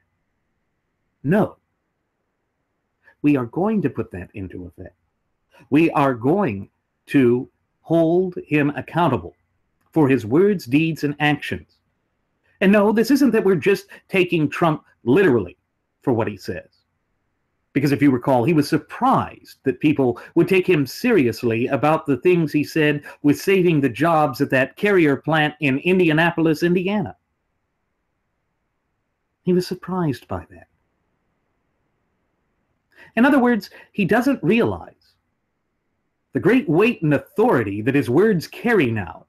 no. We are going to put that into effect. We are going to hold him accountable for his words, deeds, and actions. And no, this isn't that we're just taking Trump literally for what he says. Because if you recall, he was surprised that people would take him seriously about the things he said with saving the jobs at that carrier plant in Indianapolis, Indiana. He was surprised by that. In other words, he doesn't realize the great weight and authority that his words carry now.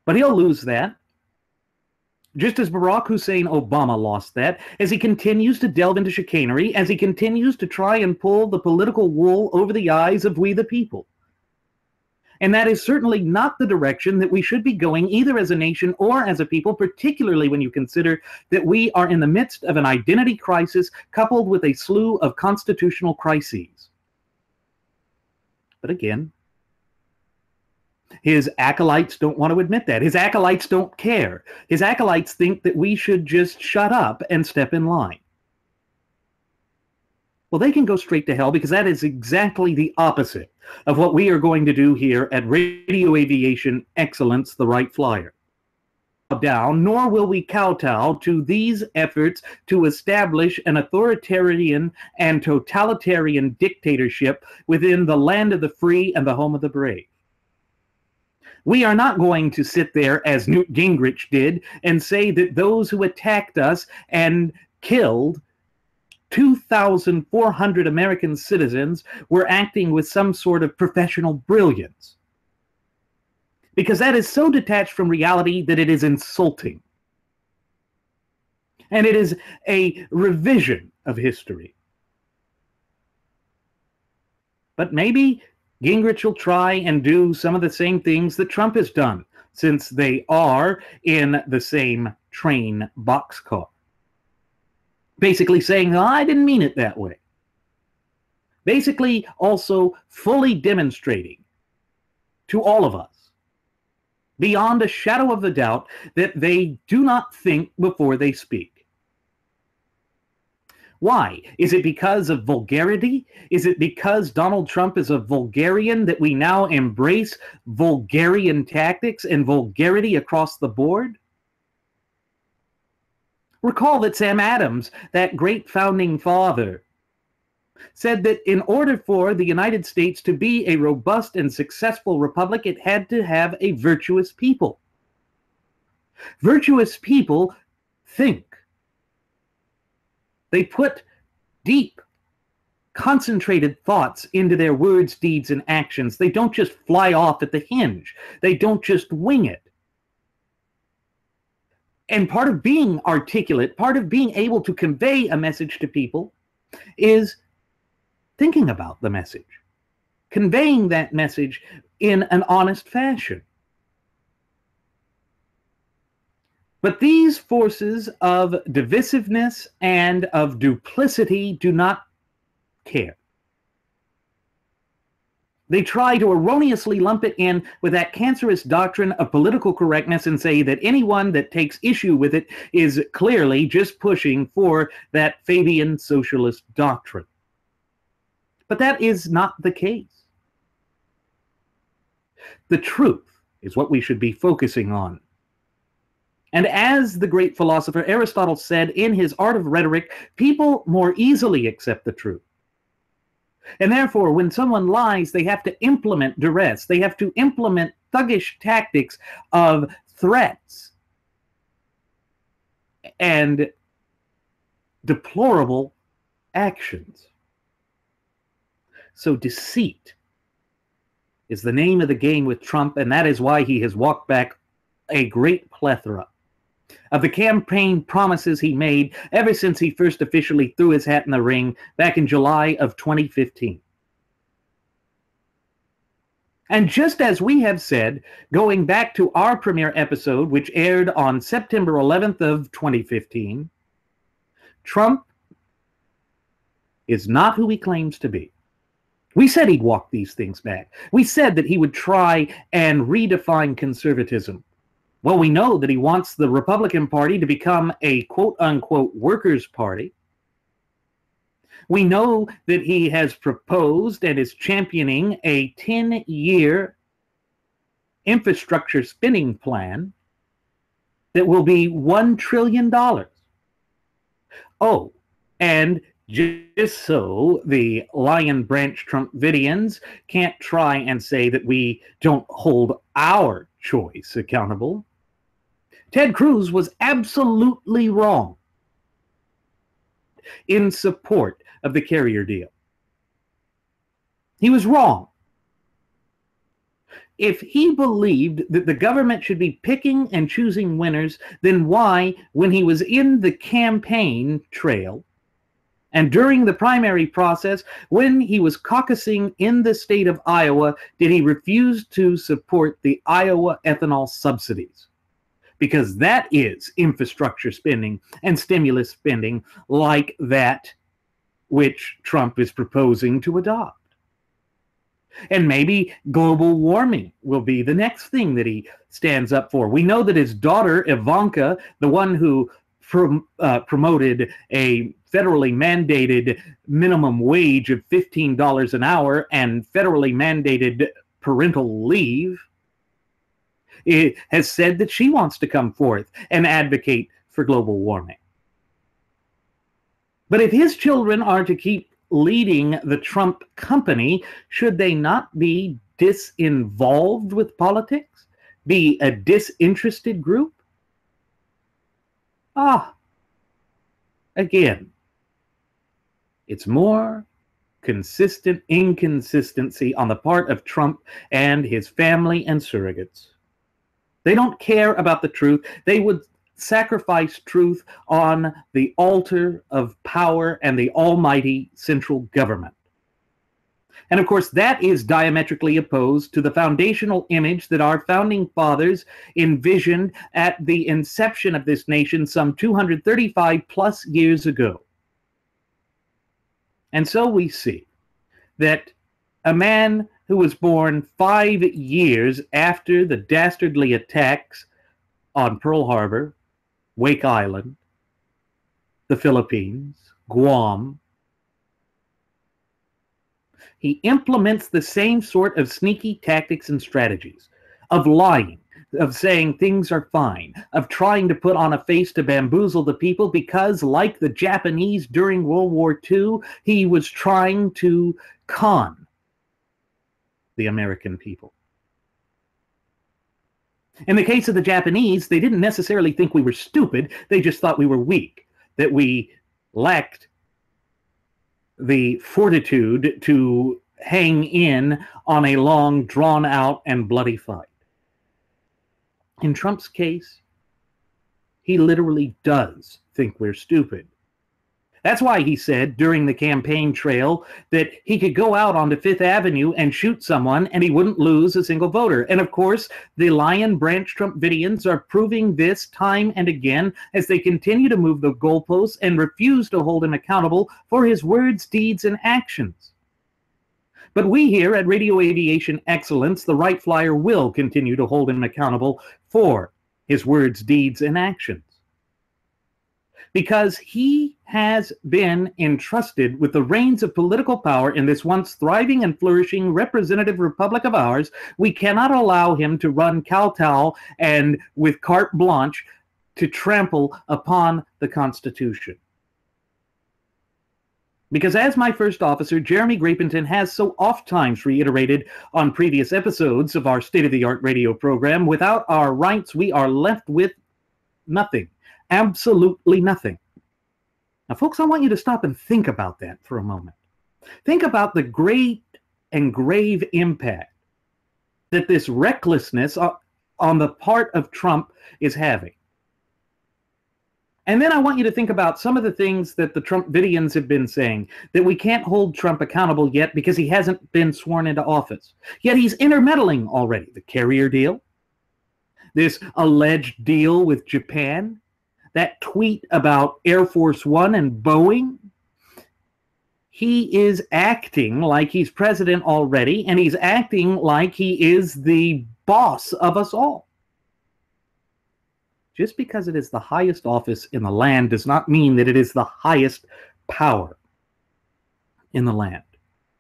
But he'll lose that, just as Barack Hussein Obama lost that, as he continues to delve into chicanery, as he continues to try and pull the political wool over the eyes of we the people. And that is certainly not the direction that we should be going, either as a nation or as a people, particularly when you consider that we are in the midst of an identity crisis coupled with a slew of constitutional crises. But again, His acolytes don't want to admit that. His acolytes don't care. His acolytes think that we should just shut up and step in line. Well, they can go straight to hell, because that is exactly the opposite of what we are going to do here at Radio Aviation Excellence, the Wright Flyer. Down, nor will we kowtow to these efforts to establish an authoritarian and totalitarian dictatorship within the land of the free and the home of the brave. We are not going to sit there, as Newt Gingrich did, and say that those who attacked us and killed 2,400 American citizens were acting with some sort of professional brilliance. Because that is so detached from reality that it is insulting. And it is a revision of history. But maybe Gingrich will try and do some of the same things that Trump has done, since they are in the same train boxcar. Basically saying, oh, I didn't mean it that way. Basically also fully demonstrating to all of us, beyond a shadow of a doubt, that they do not think before they speak. Why? Is it because of vulgarity? Is it because Donald Trump is a vulgarian that we now embrace vulgarian tactics and vulgarity across the board? Recall that Sam Adams, that great founding father, said that in order for the United States to be a robust and successful republic, it had to have a virtuous people. Virtuous people think. They put deep, concentrated thoughts into their words, deeds, and actions. They don't just fly off at the hinge. They don't just wing it. And part of being articulate, part of being able to convey a message to people, is thinking about the message, conveying that message in an honest fashion. But these forces of divisiveness and of duplicity do not care. They try to erroneously lump it in with that cancerous doctrine of political correctness and say that anyone that takes issue with it is clearly just pushing for that Fabian socialist doctrine. But that is not the case. The truth is what we should be focusing on. And as the great philosopher Aristotle said in his Art of Rhetoric, people more easily accept the truth. And therefore, when someone lies, they have to implement duress. They have to implement thuggish tactics of threats and deplorable actions. So deceit is the name of the game with Trump, and that is why he has walked back a great plethora of the campaign promises he made ever since he first officially threw his hat in the ring back in July of 2015. And just as we have said, going back to our premiere episode, which aired on September 11th of 2015, Trump is not who he claims to be. We said he'd walk these things back. We said that he would try and redefine conservatism. Well, we know that he wants the Republican Party to become a quote-unquote workers' party. We know that he has proposed and is championing a 10-year infrastructure spending plan that will be $1 trillion. Oh, and just so the Lion Branch Trumpidians can't try and say that we don't hold our choice accountable, Ted Cruz was absolutely wrong in support of the carrier deal. He was wrong. If he believed that the government should be picking and choosing winners, then why, when he was in the campaign trail and during the primary process, when he was caucusing in the state of Iowa, did he refuse to support the Iowa ethanol subsidies? Because that is infrastructure spending and stimulus spending like that which Trump is proposing to adopt. And maybe global warming will be the next thing that he stands up for. We know that his daughter, Ivanka, the one who promoted a federally mandated minimum wage of $15 an hour and federally mandated parental leave, it has said that she wants to come forth and advocate for global warming. But if his children are to keep leading the Trump company, should they not be disinvolved with politics? Be a disinterested group? Again, it's more consistent inconsistency on the part of Trump and his family and surrogates. They don't care about the truth. They would sacrifice truth on the altar of power and the almighty central government. And of course, that is diametrically opposed to the foundational image that our founding fathers envisioned at the inception of this nation some 235 plus years ago. And so we see that a man who was born 5 years after the dastardly attacks on Pearl Harbor, Wake Island, the Philippines, Guam, he implements the same sort of sneaky tactics and strategies of lying, of saying things are fine, of trying to put on a face to bamboozle the people because, like the Japanese during World War II, he was trying to con the American people. In the case of the Japanese, they didn't necessarily think we were stupid. They just thought we were weak, that we lacked the fortitude to hang in on a long, drawn-out, and bloody fight. In Trump's case, he literally does think we're stupid. That's why he said during the campaign trail that he could go out onto Fifth Avenue and shoot someone and he wouldn't lose a single voter. And of course, the Lion Branch Trumpidians are proving this time and again as they continue to move the goalposts and refuse to hold him accountable for his words, deeds, and actions. But we here at Radio Aviation Excellence, the Wright Flyer, will continue to hold him accountable for his words, deeds, and actions. Because he has been entrusted with the reins of political power in this once thriving and flourishing representative republic of ours, we cannot allow him to run kowtow and with carte blanche to trample upon the Constitution. Because as my first officer, Jeremy Grapington, has so oft-times reiterated on previous episodes of our state-of-the-art radio program, without our rights, we are left with nothing. Absolutely nothing. Now, folks, I want you to stop and think about that for a moment. Think about the great and grave impact that this recklessness on the part of Trump is having. And then I want you to think about some of the things that the Trumpidians have been saying, that we can't hold Trump accountable yet because he hasn't been sworn into office. Yet he's intermeddling already. The carrier deal, this alleged deal with Japan, that tweet about Air Force One and Boeing. He is acting like he's president already, and he's acting like he is the boss of us all. Just because it is the highest office in the land does not mean that it is the highest power in the land.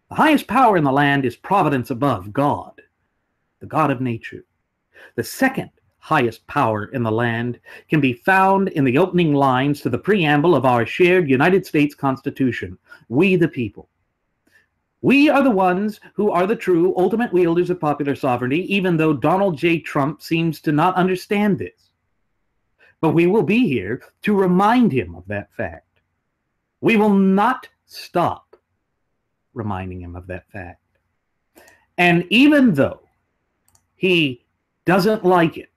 The highest power in the land is providence above, God, the God of nature. The second highest power in the land can be found in the opening lines to the preamble of our shared United States Constitution. We the people. We are the ones who are the true ultimate wielders of popular sovereignty, even though Donald J. Trump seems to not understand this. But we will be here to remind him of that fact. We will not stop reminding him of that fact. And even though he doesn't like it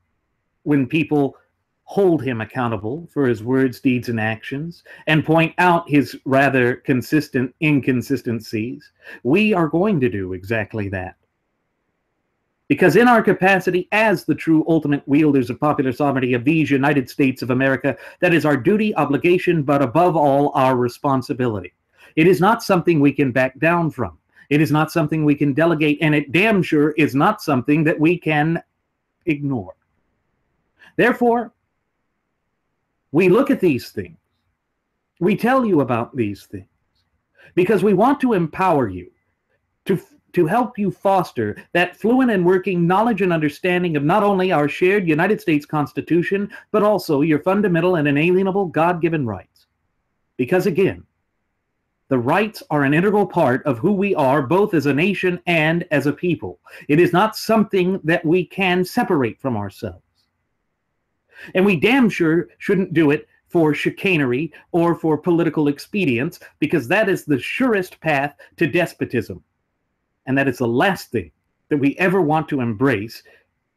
when people hold him accountable for his words, deeds, and actions, and point out his rather consistent inconsistencies, we are going to do exactly that. Because in our capacity as the true ultimate wielders of popular sovereignty of these United States of America, that is our duty, obligation, but above all, our responsibility. It is not something we can back down from. It is not something we can delegate, and it damn sure is not something that we can ignore. Therefore, we look at these things. We tell you about these things because we want to empower you to help you foster that fluent and working knowledge and understanding of not only our shared United States Constitution, but also your fundamental and inalienable God-given rights. Because again, the rights are an integral part of who we are, both as a nation and as a people. It is not something that we can separate from ourselves. And we damn sure shouldn't do it for chicanery or for political expedience, because that is the surest path to despotism. And that is the last thing that we ever want to embrace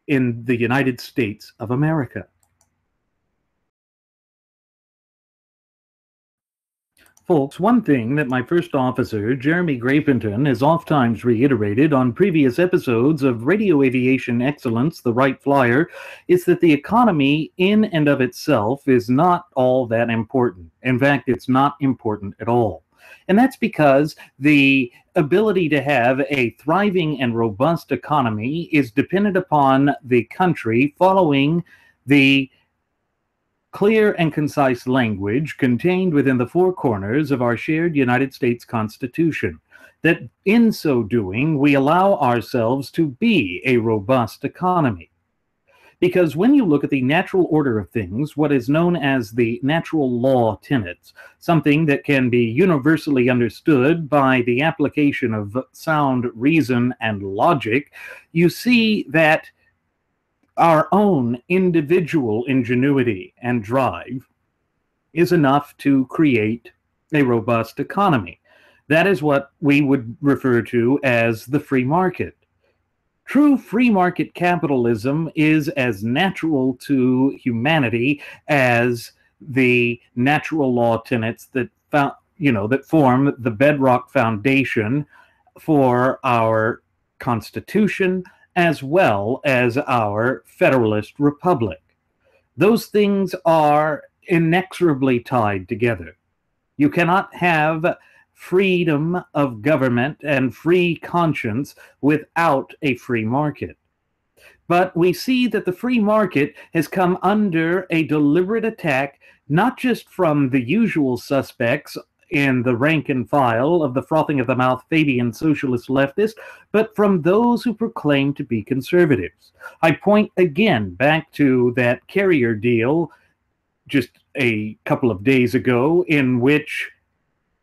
in the United States of America. Folks, one thing that my first officer, Jeremy Grapington, has oft-times reiterated on previous episodes of Radio Aviation Excellence, the Wright Flyer, is that the economy in and of itself is not all that important. In fact, it's not important at all. And that's because the ability to have a thriving and robust economy is dependent upon the country following the clear and concise language contained within the four corners of our shared United States Constitution, that in so doing we allow ourselves to be a robust economy. Because when you look at the natural order of things, what is known as the natural law tenets, something that can be universally understood by the application of sound reason and logic, you see that our own individual ingenuity and drive is enough to create a robust economy. That is what we would refer to as the free market. True free market capitalism is as natural to humanity as the natural law tenets that form the bedrock foundation for our Constitution, as well as our Federalist Republic. Those things are inexorably tied together. You cannot have freedom of government and free conscience without a free market. But we see that the free market has come under a deliberate attack, not just from the usual suspects in the rank and file of the frothing of the mouth Fabian socialist leftist, but from those who proclaim to be conservatives. I point again back to that carrier deal just a couple of days ago, in which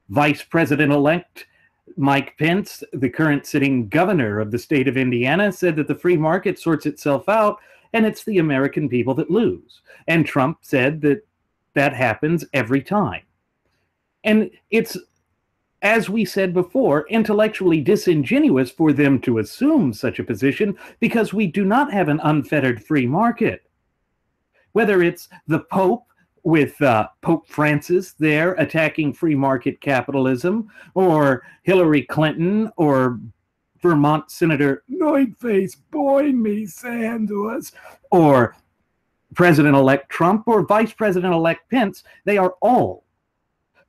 Vice President-elect Mike Pence, the current sitting governor of the state of Indiana, said that the free market sorts itself out and it's the American people that lose. And Trump said that that happens every time. And it's, as we said before, intellectually disingenuous for them to assume such a position, because we do not have an unfettered free market. Whether it's the Pope with Pope Francis there attacking free market capitalism, or Hillary Clinton, or Vermont Senator Noidface Boyne me Sanders, or President-elect Trump, or Vice President-elect Pence, they are all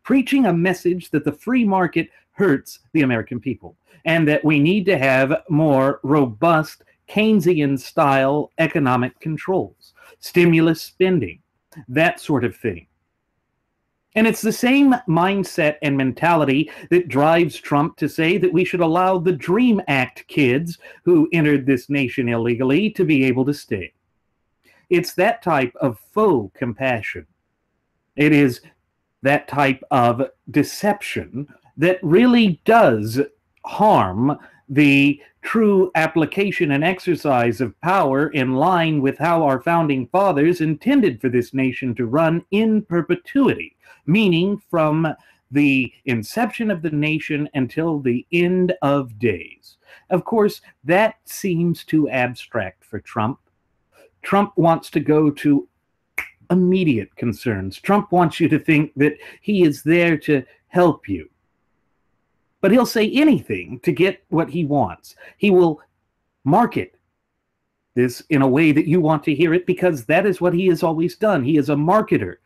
preaching a message that the free market hurts the American people, and that we need to have more robust Keynesian-style economic controls, stimulus spending, that sort of thing. And it's the same mindset and mentality that drives Trump to say that we should allow the Dream Act kids who entered this nation illegally to be able to stay. It's that type of faux compassion. It is that type of deception that really does harm the true application and exercise of power in line with how our founding fathers intended for this nation to run in perpetuity, meaning from the inception of the nation until the end of days. Of course, that seems too abstract for Trump. Trump wants to go to immediate concerns. Trump wants you to think that he is there to help you. But he'll say anything to get what he wants. He will market this in a way that you want to hear it, because that is what he has always done. He is a marketer.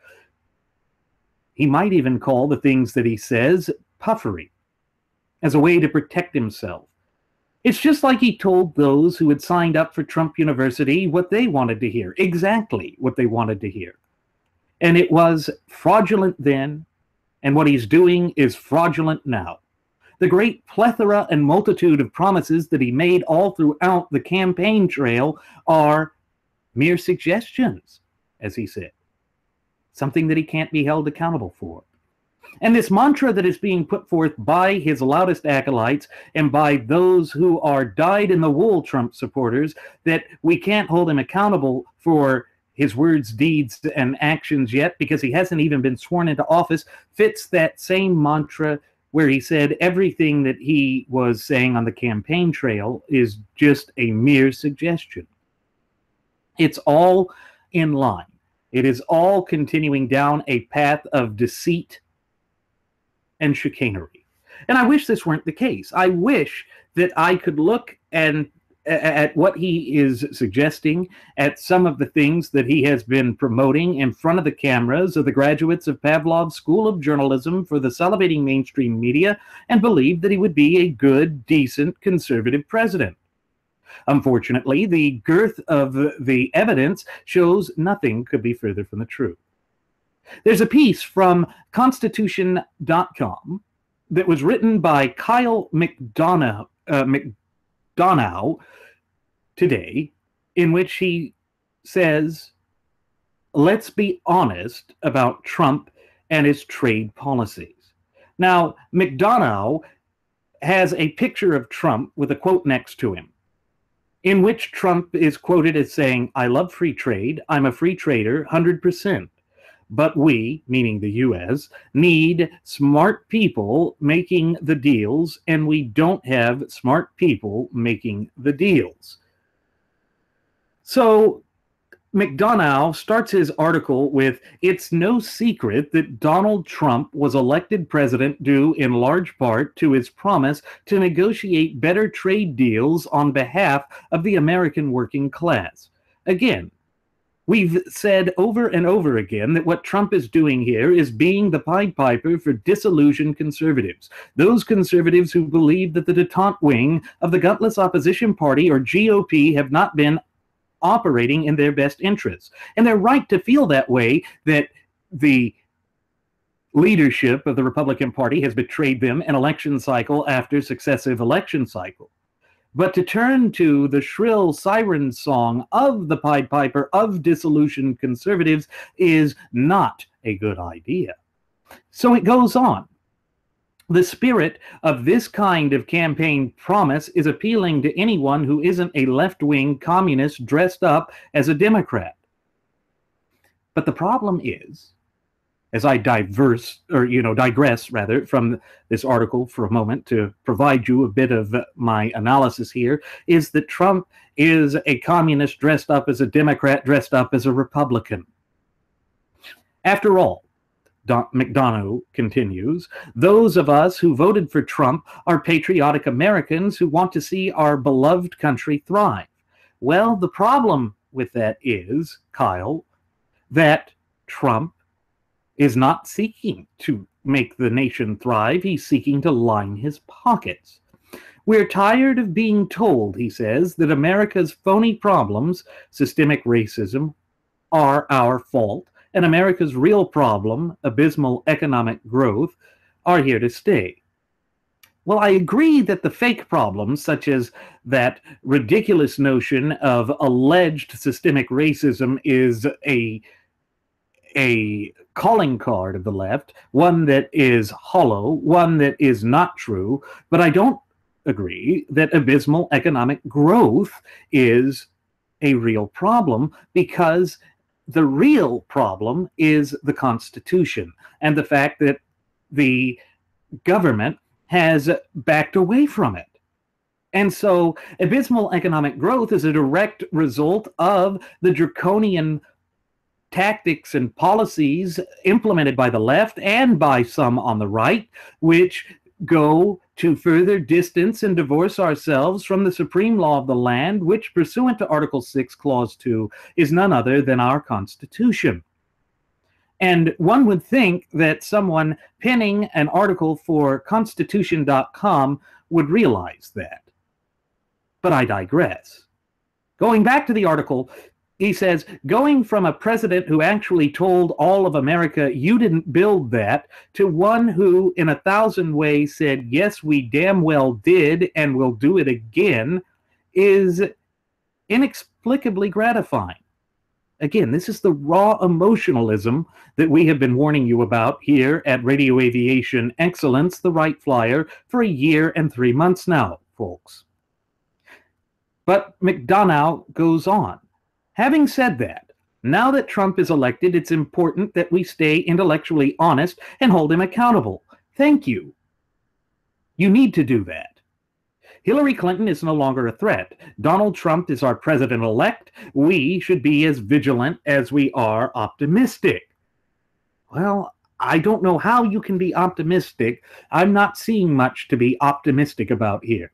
He might even call the things that he says puffery. as a way to protect himself. It's just like he told those who had signed up for Trump University what they wanted to hear, exactly what they wanted to hear. And it was fraudulent then, and what he's doing is fraudulent now. The great plethora and multitude of promises that he made all throughout the campaign trail are mere suggestions, as he said, something that he can't be held accountable for. And this mantra that is being put forth by his loudest acolytes and by those who are dyed-in-the-wool Trump supporters, that we can't hold him accountable for his words, deeds, and actions yet because he hasn't even been sworn into office, fits that same mantra where he said everything that he was saying on the campaign trail is just a mere suggestion. It's all in line. It is all continuing down a path of deceit and chicanery. And I wish this weren't the case. I wish that I could look at what he is suggesting, at some of the things that he has been promoting in front of the cameras of the graduates of Pavlov's School of Journalism for the salivating mainstream media, and believe that he would be a good, decent, conservative president. Unfortunately, the girth of the evidence shows nothing could be further from the truth. There's a piece from Constitution.com that was written by Kyle McDonough today, in which he says, let's be honest about Trump and his trade policies. Now, McDonough has a picture of Trump with a quote next to him, in which Trump is quoted as saying, I love free trade, I'm a free trader, 100%. But we, meaning the U.S., need smart people making the deals, and we don't have smart people making the deals. So McDonough starts his article with, it's no secret that Donald Trump was elected president due in large part to his promise to negotiate better trade deals on behalf of the American working class. Again, we've said over and over again that what Trump is doing here is being the Pied Piper for disillusioned conservatives. Those conservatives who believe that the detente wing of the gutless opposition party, or GOP, have not been operating in their best interests. And they're right to feel that way, that the leadership of the Republican Party has betrayed them in election cycle after successive election cycle. But to turn to the shrill siren song of the Pied Piper of disillusioned conservatives is not a good idea. So it goes on. The spirit of this kind of campaign promise is appealing to anyone who isn't a left-wing communist dressed up as a Democrat. But the problem is, as I digress from this article for a moment to provide you a bit of my analysis here, is that Trump is a communist dressed up as a Democrat, dressed up as a Republican. After all, McDonough continues, those of us who voted for Trump are patriotic Americans who want to see our beloved country thrive. Well, the problem with that is, Kyle, that Trump is not seeking to make the nation thrive. He's seeking to line his pockets. We're tired of being told, he says, that America's phony problems, systemic racism, are our fault, and America's real problem, abysmal economic growth, are here to stay. Well, I agree that the fake problems, such as that ridiculous notion of alleged systemic racism, is a calling card of the left, one that is hollow, one that is not true, but I don't agree that abysmal economic growth is a real problem, because the real problem is the Constitution and the fact that the government has backed away from it. And so abysmal economic growth is a direct result of the draconian tactics and policies implemented by the left and by some on the right, which go to further distance and divorce ourselves from the supreme law of the land, which, pursuant to Article 6, Clause 2, is none other than our Constitution. And one would think that someone penning an article for Constitution.com would realize that. But I digress. Going back to the article, he says, going from a president who actually told all of America, you didn't build that, to one who in 1,000 ways said, yes, we damn well did and will do it again, is inexplicably gratifying. Again, this is the raw emotionalism that we have been warning you about here at Radio Aviation Excellence, the Wright Flyer, for a year and 3 months now, folks. But McDonough goes on. Having said that, now that Trump is elected, it's important that we stay intellectually honest and hold him accountable. Thank you. You need to do that. Hillary Clinton is no longer a threat. Donald Trump is our president-elect. We should be as vigilant as we are optimistic. Well, I don't know how you can be optimistic. I'm not seeing much to be optimistic about here.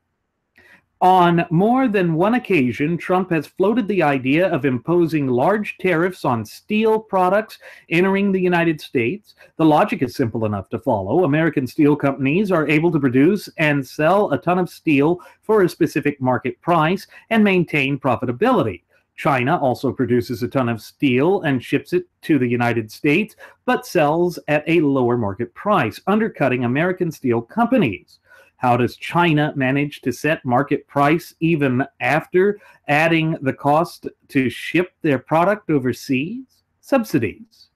On more than one occasion, Trump has floated the idea of imposing large tariffs on steel products entering the United States. The logic is simple enough to follow. American steel companies are able to produce and sell a ton of steel for a specific market price and maintain profitability. China also produces a ton of steel and ships it to the United States, but sells at a lower market price, undercutting American steel companies. How does China manage to set market price even after adding the cost to ship their product overseas? Subsidies.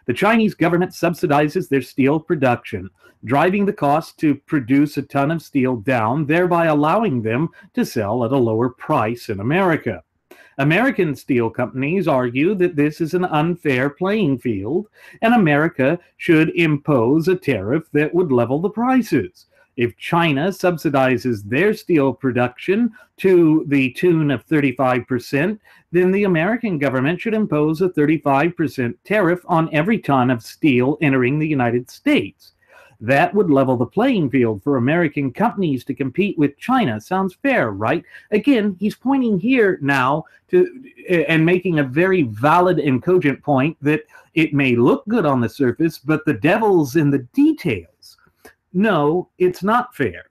The Chinese government subsidizes their steel production, driving the cost to produce a ton of steel down, thereby allowing them to sell at a lower price in America. American steel companies argue that this is an unfair playing field, and America should impose a tariff that would level the prices. If China subsidizes their steel production to the tune of 35%, then the American government should impose a 35% tariff on every ton of steel entering the United States. That would level the playing field for American companies to compete with China. Sounds fair, right? Again, he's pointing here now to and making a very valid and cogent point that it may look good on the surface, but the devil's in the details. No, it's not fair.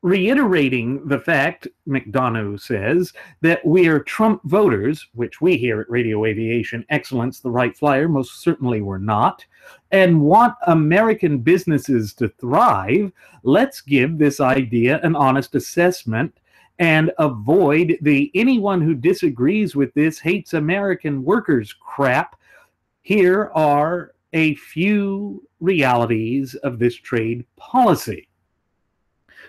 Reiterating the fact, McDonough says, that we're Trump voters, which we here at Radio Aviation Excellence, the Wright Flyer, most certainly were not, and want American businesses to thrive, let's give this idea an honest assessment and avoid the anyone who disagrees with this hates American workers crap. Here are a few realities of this trade policy.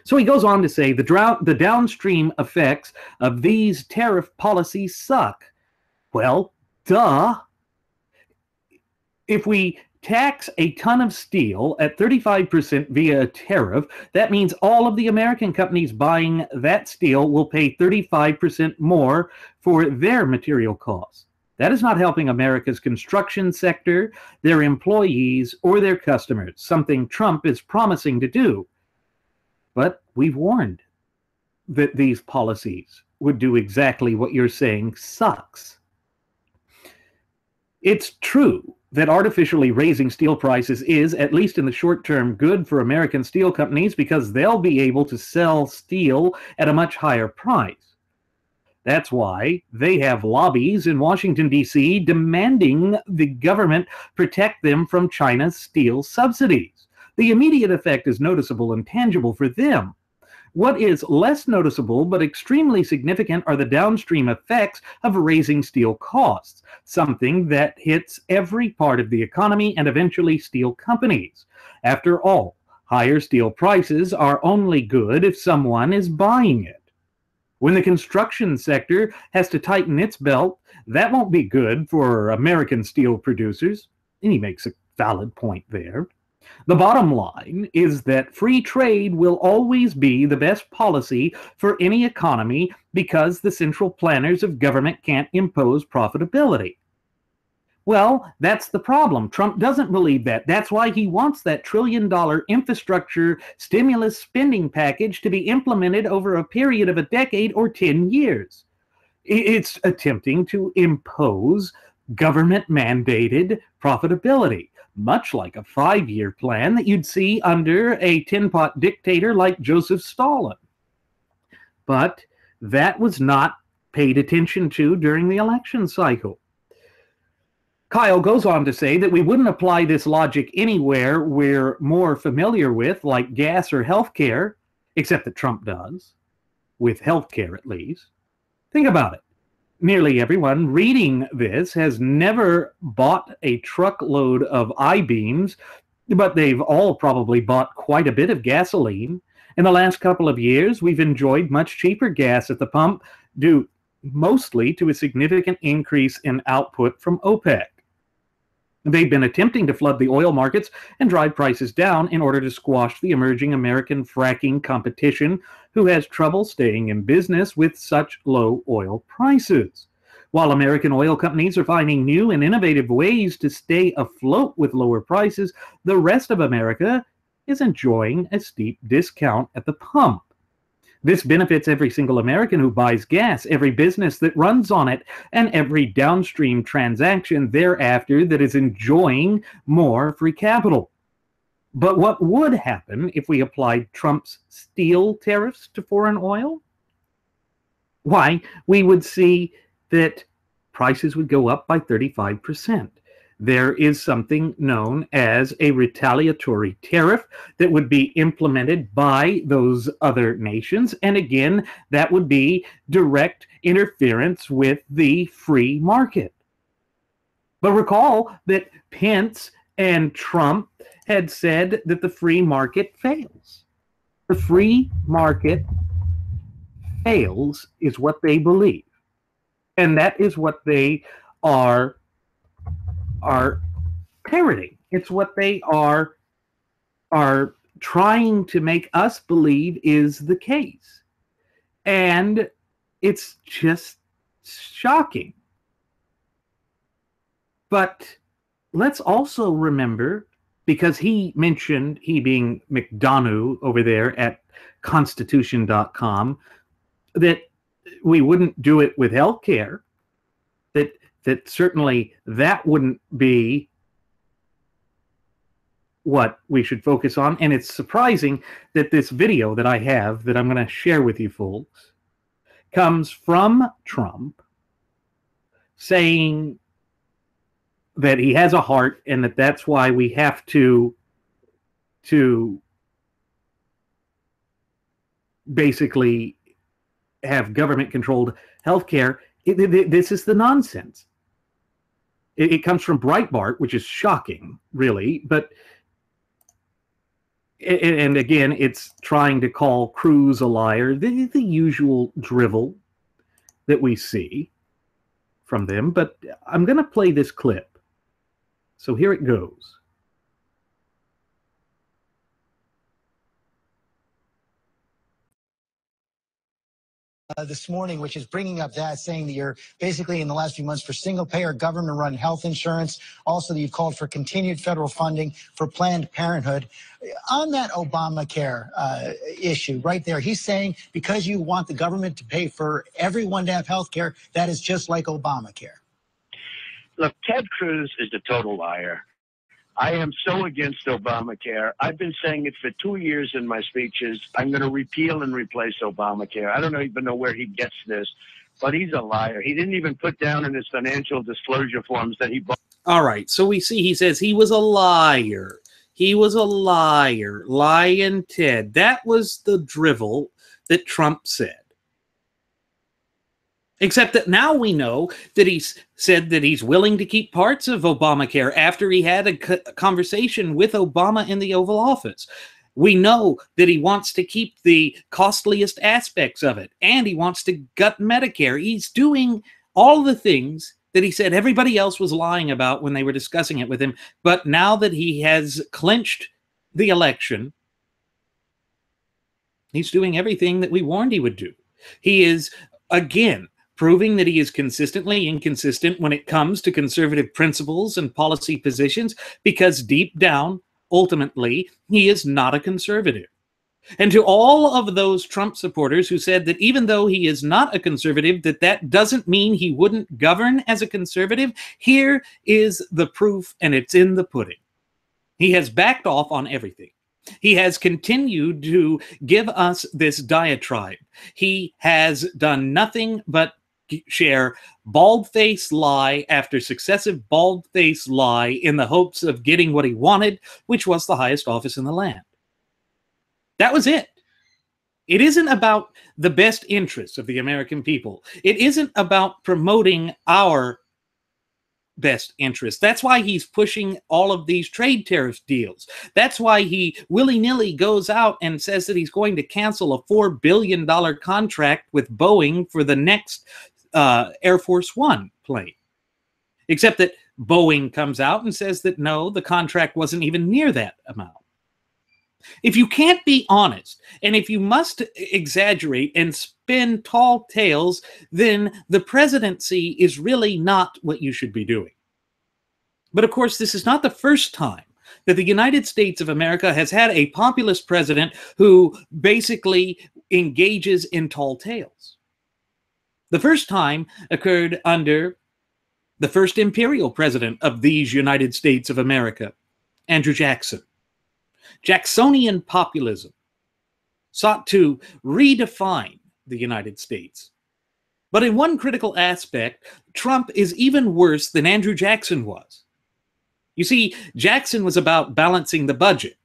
So he goes on to say the downstream effects of these tariff policies suck. Well, duh. If we tax a ton of steel at 35% via a tariff, that means all of the American companies buying that steel will pay 35% more for their material costs. That is not helping America's construction sector, their employees, or their customers, something Trump is promising to do. But we've warned that these policies would do exactly what you're saying sucks. It's true that artificially raising steel prices is, at least in the short term, good for American steel companies because they'll be able to sell steel at a much higher price. That's why they have lobbies in Washington, D.C. demanding the government protect them from China's steel subsidies. The immediate effect is noticeable and tangible for them. What is less noticeable but extremely significant are the downstream effects of raising steel costs, something that hits every part of the economy and eventually steel companies. After all, higher steel prices are only good if someone is buying it. When the construction sector has to tighten its belt, that won't be good for American steel producers. And he makes a valid point there. The bottom line is that free trade will always be the best policy for any economy because the central planners of government can't impose profitability. Well, that's the problem. Trump doesn't believe that. That's why he wants that $1 trillion infrastructure stimulus spending package to be implemented over a period of a decade or 10 years. It's attempting to impose government-mandated profitability, much like a 5-year plan that you'd see under a tin-pot dictator like Joseph Stalin. But that was not paid attention to during the election cycle. Kyle goes on to say that we wouldn't apply this logic anywhere we're more familiar with, like gas or healthcare, except that Trump does, with healthcare at least. Think about it. Nearly everyone reading this has never bought a truckload of I-beams, but they've all probably bought quite a bit of gasoline. In the last couple of years, we've enjoyed much cheaper gas at the pump, due mostly to a significant increase in output from OPEC. They've been attempting to flood the oil markets and drive prices down in order to squash the emerging American fracking competition, who has trouble staying in business with such low oil prices. While American oil companies are finding new and innovative ways to stay afloat with lower prices, the rest of America is enjoying a steep discount at the pump. This benefits every single American who buys gas, every business that runs on it, and every downstream transaction thereafter that is enjoying more free capital. But what would happen if we applied Trump's steel tariffs to foreign oil? Why, we would see that prices would go up by 35%. There is something known as a retaliatory tariff that would be implemented by those other nations. And again, that would be direct interference with the free market. But recall that Pence and Trump had said that the free market fails. The free market fails is what they believe. And that is what they are parroting. It's what they are trying to make us believe is the case. And it's just shocking. But let's also remember, because he mentioned, he being McDonough over there at Constitution.com, that we wouldn't do it with healthcare, that certainly that wouldn't be what we should focus on. And it's surprising that this video that I have, that I'm going to share with you folks, comes from Trump saying that he has a heart and that that's why we have to basically have government-controlled healthcare. This is the nonsense. It comes from Breitbart, which is shocking, really. But and again, it's trying to call Cruz a liar. The usual drivel that we see from them. But I'm going to play this clip. So here it goes. This morning, which is bringing up that, saying that you're basically in the last few months for single-payer government-run health insurance. Also, that you've called for continued federal funding for Planned Parenthood. On that Obamacare issue right there, he's saying because you want the government to pay for everyone to have health care, that is just like Obamacare. Look, Ted Cruz is a total liar. I am so against Obamacare. I've been saying it for 2 years in my speeches. I'm going to repeal and replace Obamacare. I don't even know where he gets this, but he's a liar. He didn't even put down in his financial disclosure forms that he bought. All right, so we see he says he was a liar. He was a liar. Lying Ted. That was the drivel that Trump said. Except that now we know that he's said that he's willing to keep parts of Obamacare after he had a conversation with Obama in the Oval Office. We know that he wants to keep the costliest aspects of it, and he wants to gut Medicare. He's doing all the things that he said everybody else was lying about when they were discussing it with him. But now that he has clinched the election, he's doing everything that we warned he would do. He is, again, proving that he is consistently inconsistent when it comes to conservative principles and policy positions, because deep down, ultimately, he is not a conservative. And to all of those Trump supporters who said that even though he is not a conservative, that doesn't mean he wouldn't govern as a conservative, here is the proof, and it's in the pudding. He has backed off on everything. He has continued to give us this diatribe. He has done nothing but share bald-faced lie after successive bald-faced lie in the hopes of getting what he wanted, which was the highest office in the land. That was it. It isn't about the best interests of the American people. It isn't about promoting our best interests. That's why he's pushing all of these trade tariff deals. That's why he willy-nilly goes out and says that he's going to cancel a $4 billion contract with Boeing for the next Air Force One plane. Except that Boeing comes out and says that no, the contract wasn't even near that amount. If you can't be honest, and if you must exaggerate and spin tall tales, then the presidency is really not what you should be doing. But of course, this is not the first time that the United States of America has had a populist president who basically engages in tall tales. The first time occurred under the first imperial president of these United States of America, Andrew Jackson. Jacksonian populism sought to redefine the United States. But in one critical aspect, Trump is even worse than Andrew Jackson was. You see, Jackson was about balancing the budget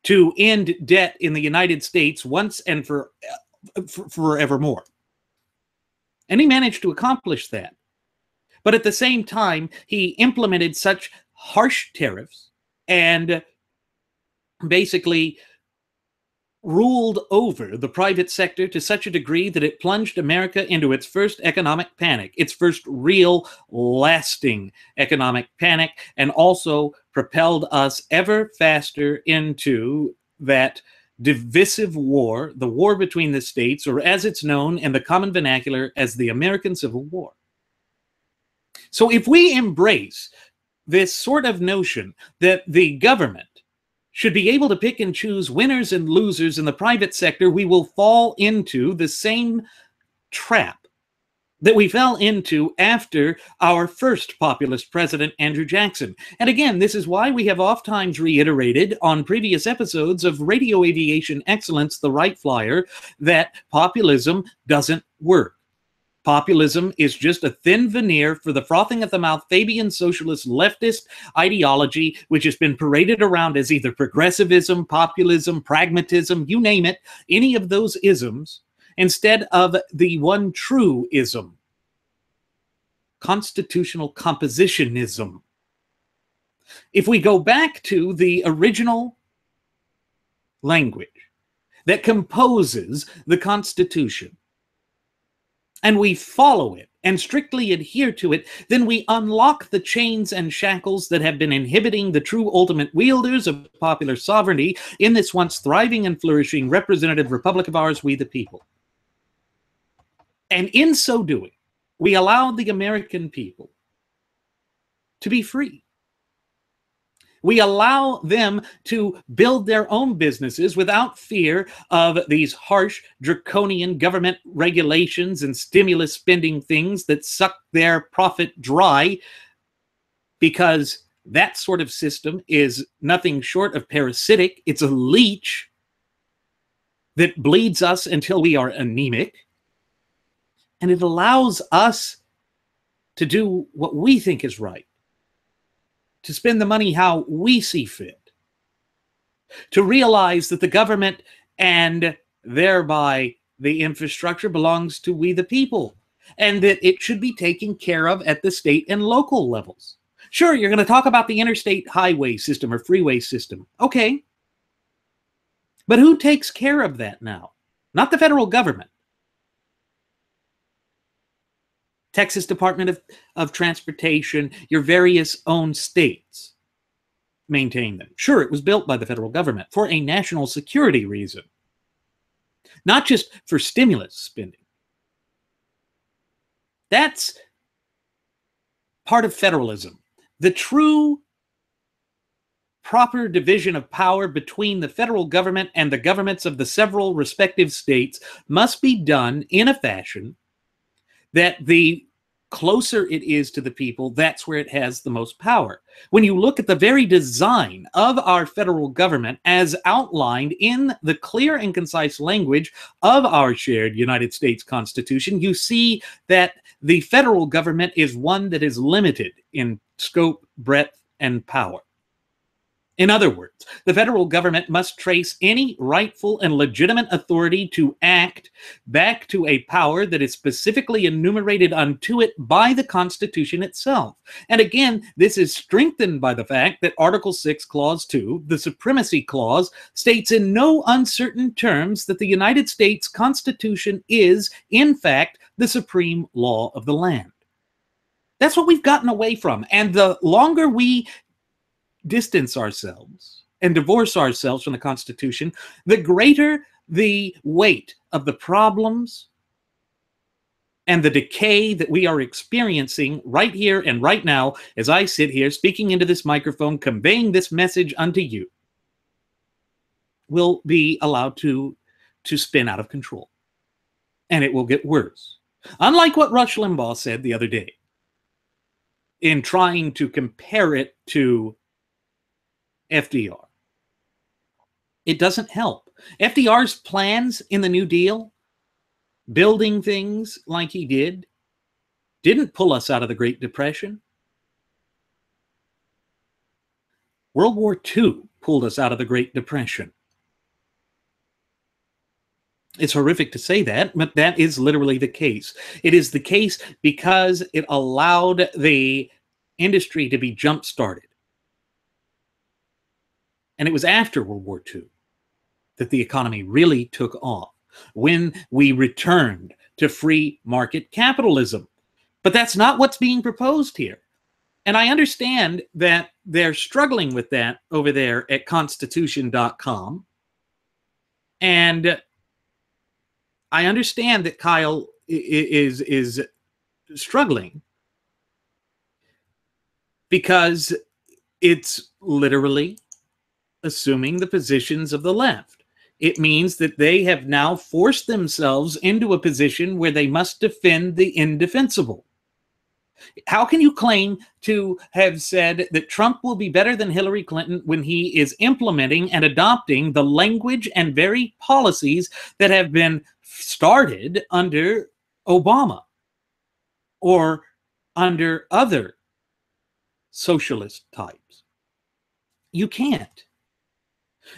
to end debt in the United States once and forevermore. And he managed to accomplish that. But at the same time, he implemented such harsh tariffs and basically ruled over the private sector to such a degree that it plunged America into its first economic panic, its first real, lasting economic panic, and also propelled us ever faster into that divisive war, the war between the states, or as it's known in the common vernacular as the American Civil War. So if we embrace this sort of notion that the government should be able to pick and choose winners and losers in the private sector, we will fall into the same trap that we fell into after our first populist president, Andrew Jackson. And again, this is why we have oft-times reiterated on previous episodes of Radio Aviation Excellence, the Wright Flyer, that populism doesn't work. Populism is just a thin veneer for the frothing at the mouth Fabian socialist leftist ideology, which has been paraded around as either progressivism, populism, pragmatism, you name it, any of those isms, instead of the one true ism, constitutional compositionism. If we go back to the original language that composes the Constitution, and we follow it and strictly adhere to it, then we unlock the chains and shackles that have been inhibiting the true ultimate wielders of popular sovereignty in this once thriving and flourishing representative republic of ours, we the people. And in so doing, we allow the American people to be free. We allow them to build their own businesses without fear of these harsh, draconian government regulations and stimulus spending things that suck their profit dry, because that sort of system is nothing short of parasitic. It's a leech that bleeds us until we are anemic, and it allows us to do what we think is right, to spend the money how we see fit, to realize that the government and thereby the infrastructure belongs to we the people, and that it should be taken care of at the state and local levels. Sure, you're going to talk about the interstate highway system or freeway system. Okay. But who takes care of that now? Not the federal government. Texas Department of Transportation, your various own states maintain them. Sure, it was built by the federal government for a national security reason, not just for stimulus spending. That's part of federalism. The true proper division of power between the federal government and the governments of the several respective states must be done in a fashion that the closer it is to the people, that's where it has the most power. When you look at the very design of our federal government as outlined in the clear and concise language of our shared United States Constitution, you see that the federal government is one that is limited in scope, breadth, and power. In other words, the federal government must trace any rightful and legitimate authority to act back to a power that is specifically enumerated unto it by the Constitution itself. And again, this is strengthened by the fact that Article 6, Clause 2, the Supremacy Clause, states in no uncertain terms that the United States Constitution is, in fact, the supreme law of the land. That's what we've gotten away from. And the longer we distance ourselves and divorce ourselves from the Constitution, the greater the weight of the problems and the decay that we are experiencing right here and right now as I sit here speaking into this microphone, conveying this message unto you, will be allowed to spin out of control. And it will get worse. Unlike what Rush Limbaugh said the other day in trying to compare it to FDR. It doesn't help. FDR's plans in the New Deal, building things like he did, didn't pull us out of the Great Depression. World War II pulled us out of the Great Depression. It's horrific to say that, but that is literally the case. It is the case because it allowed the industry to be jump-started. And it was after World War II that the economy really took off, when we returned to free market capitalism. But that's not what's being proposed here. And I understand that they're struggling with that over there at Constitution.com. And I understand that Kyle is struggling because it's literally assuming the positions of the left. It means that they have now forced themselves into a position where they must defend the indefensible. How can you claim to have said that Trump will be better than Hillary Clinton when he is implementing and adopting the language and very policies that have been started under Obama or under other socialist types? You can't.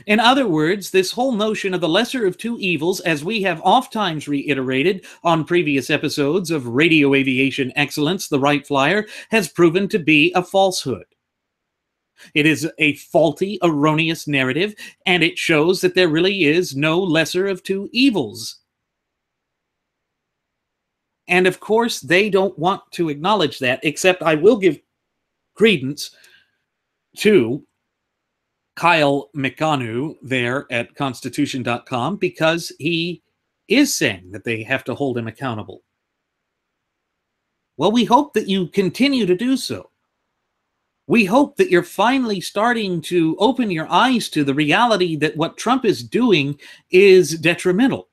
In other words, this whole notion of the lesser of two evils, as we have oft-times reiterated on previous episodes of Radio Aviation Excellence, the Wright Flyer, has proven to be a falsehood. It is a faulty, erroneous narrative, and it shows that there really is no lesser of two evils. And of course, they don't want to acknowledge that, except I will give credence to Kyle McAnu there at Constitution.com because he is saying that they have to hold him accountable. Well, we hope that you continue to do so. We hope that you're finally starting to open your eyes to the reality that what Trump is doing is detrimental,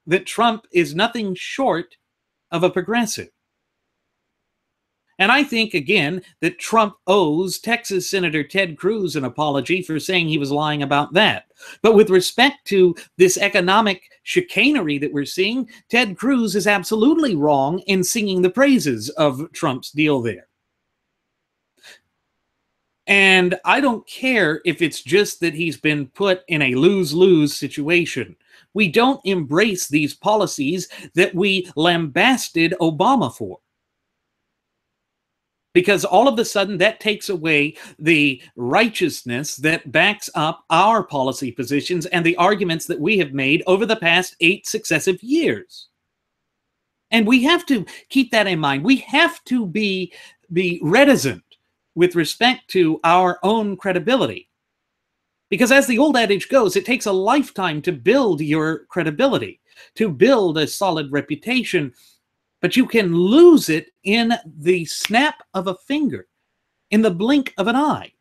that Trump is nothing short of a progressive. And I think, again, that Trump owes Texas Senator Ted Cruz an apology for saying he was lying about that. But with respect to this economic chicanery that we're seeing, Ted Cruz is absolutely wrong in singing the praises of Trump's deal there. And I don't care if it's just that he's been put in a lose-lose situation. We don't embrace these policies that we lambasted Obama for. Because all of a sudden that takes away the righteousness that backs up our policy positions and the arguments that we have made over the past 8 successive years. And we have to keep that in mind. We have to be reticent with respect to our own credibility. Because as the old adage goes, it takes a lifetime to build your credibility, to build a solid reputation. But you can lose it in the snap of a finger, in the blink of an eye.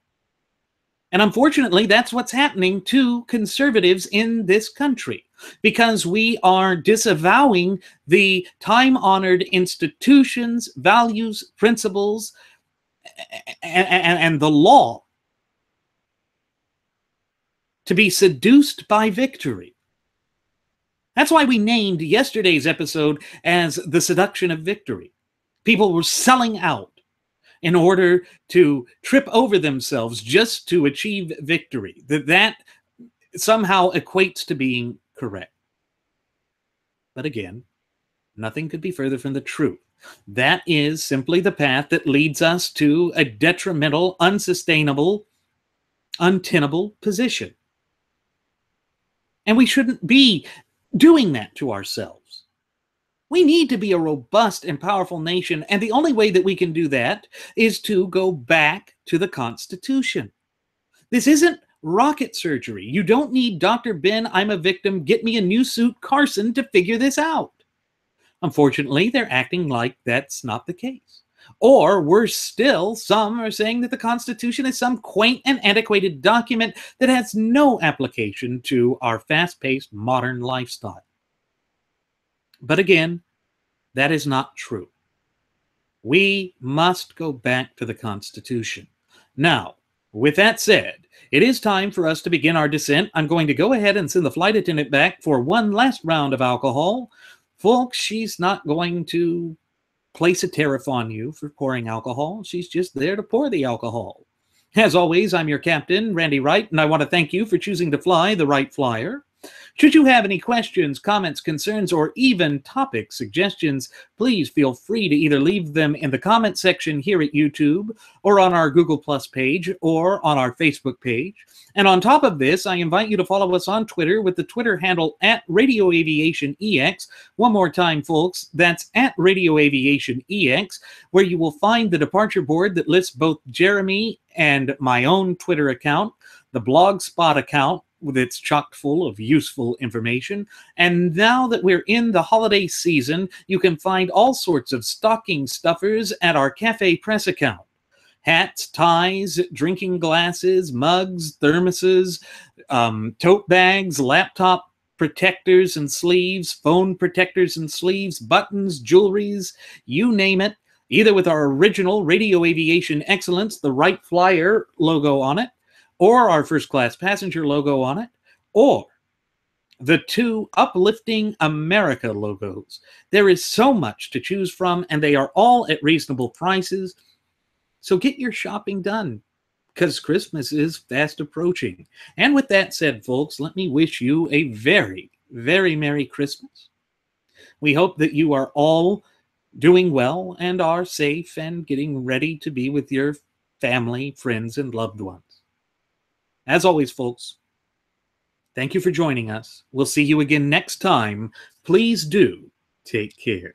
And unfortunately, that's what's happening to conservatives in this country, because we are disavowing the time-honored institutions, values, principles, and the law to be seduced by victory. That's why we named yesterday's episode as The Seduction of Victory. People were selling out in order to trip over themselves just to achieve victory. That somehow equates to being correct. But again, nothing could be further from the truth. That is simply the path that leads us to a detrimental, unsustainable, untenable position. And we shouldn't be doing that to ourselves. We need to be a robust and powerful nation, and the only way that we can do that is to go back to the Constitution. This isn't rocket surgery. You don't need Dr. Ben, I'm a victim, get me a new suit, Carson, to figure this out. Unfortunately, they're acting like that's not the case. Or worse still, some are saying that the Constitution is some quaint and antiquated document that has no application to our fast-paced modern lifestyle. But again, that is not true. We must go back to the Constitution. Now, with that said, it is time for us to begin our descent. I'm going to go ahead and send the flight attendant back for one last round of alcohol. Folks, she's not going to place a tariff on you for pouring alcohol. She's just there to pour the alcohol. As always, I'm your captain, Randy Wright, and I want to thank you for choosing to fly the Wright Flyer. Should you have any questions, comments, concerns, or even topic suggestions, please feel free to either leave them in the comment section here at YouTube, or on our Google Plus page, or on our Facebook page. And on top of this, I invite you to follow us on Twitter with the Twitter handle @RadioAviationEX. One more time, folks, that's @RadioAviationEX, where you will find the departure board that lists both Jeremy and my own Twitter account, the Blogspot account, that's chock full of useful information. And now that we're in the holiday season, you can find all sorts of stocking stuffers at our Cafe Press account. Hats, ties, drinking glasses, mugs, thermoses, tote bags, laptop protectors and sleeves, phone protectors and sleeves, buttons, jewelries, you name it, either with our original Radio Aviation Excellence, the Wright Flyer logo on it, or our first class passenger logo on it, or the two Uplifting America logos. There is so much to choose from, and they are all at reasonable prices. So get your shopping done, because Christmas is fast approaching. And with that said, folks, let me wish you a very, very Merry Christmas. We hope that you are all doing well and are safe and getting ready to be with your family, friends, and loved ones. As always, folks, thank you for joining us. We'll see you again next time. Please do take care.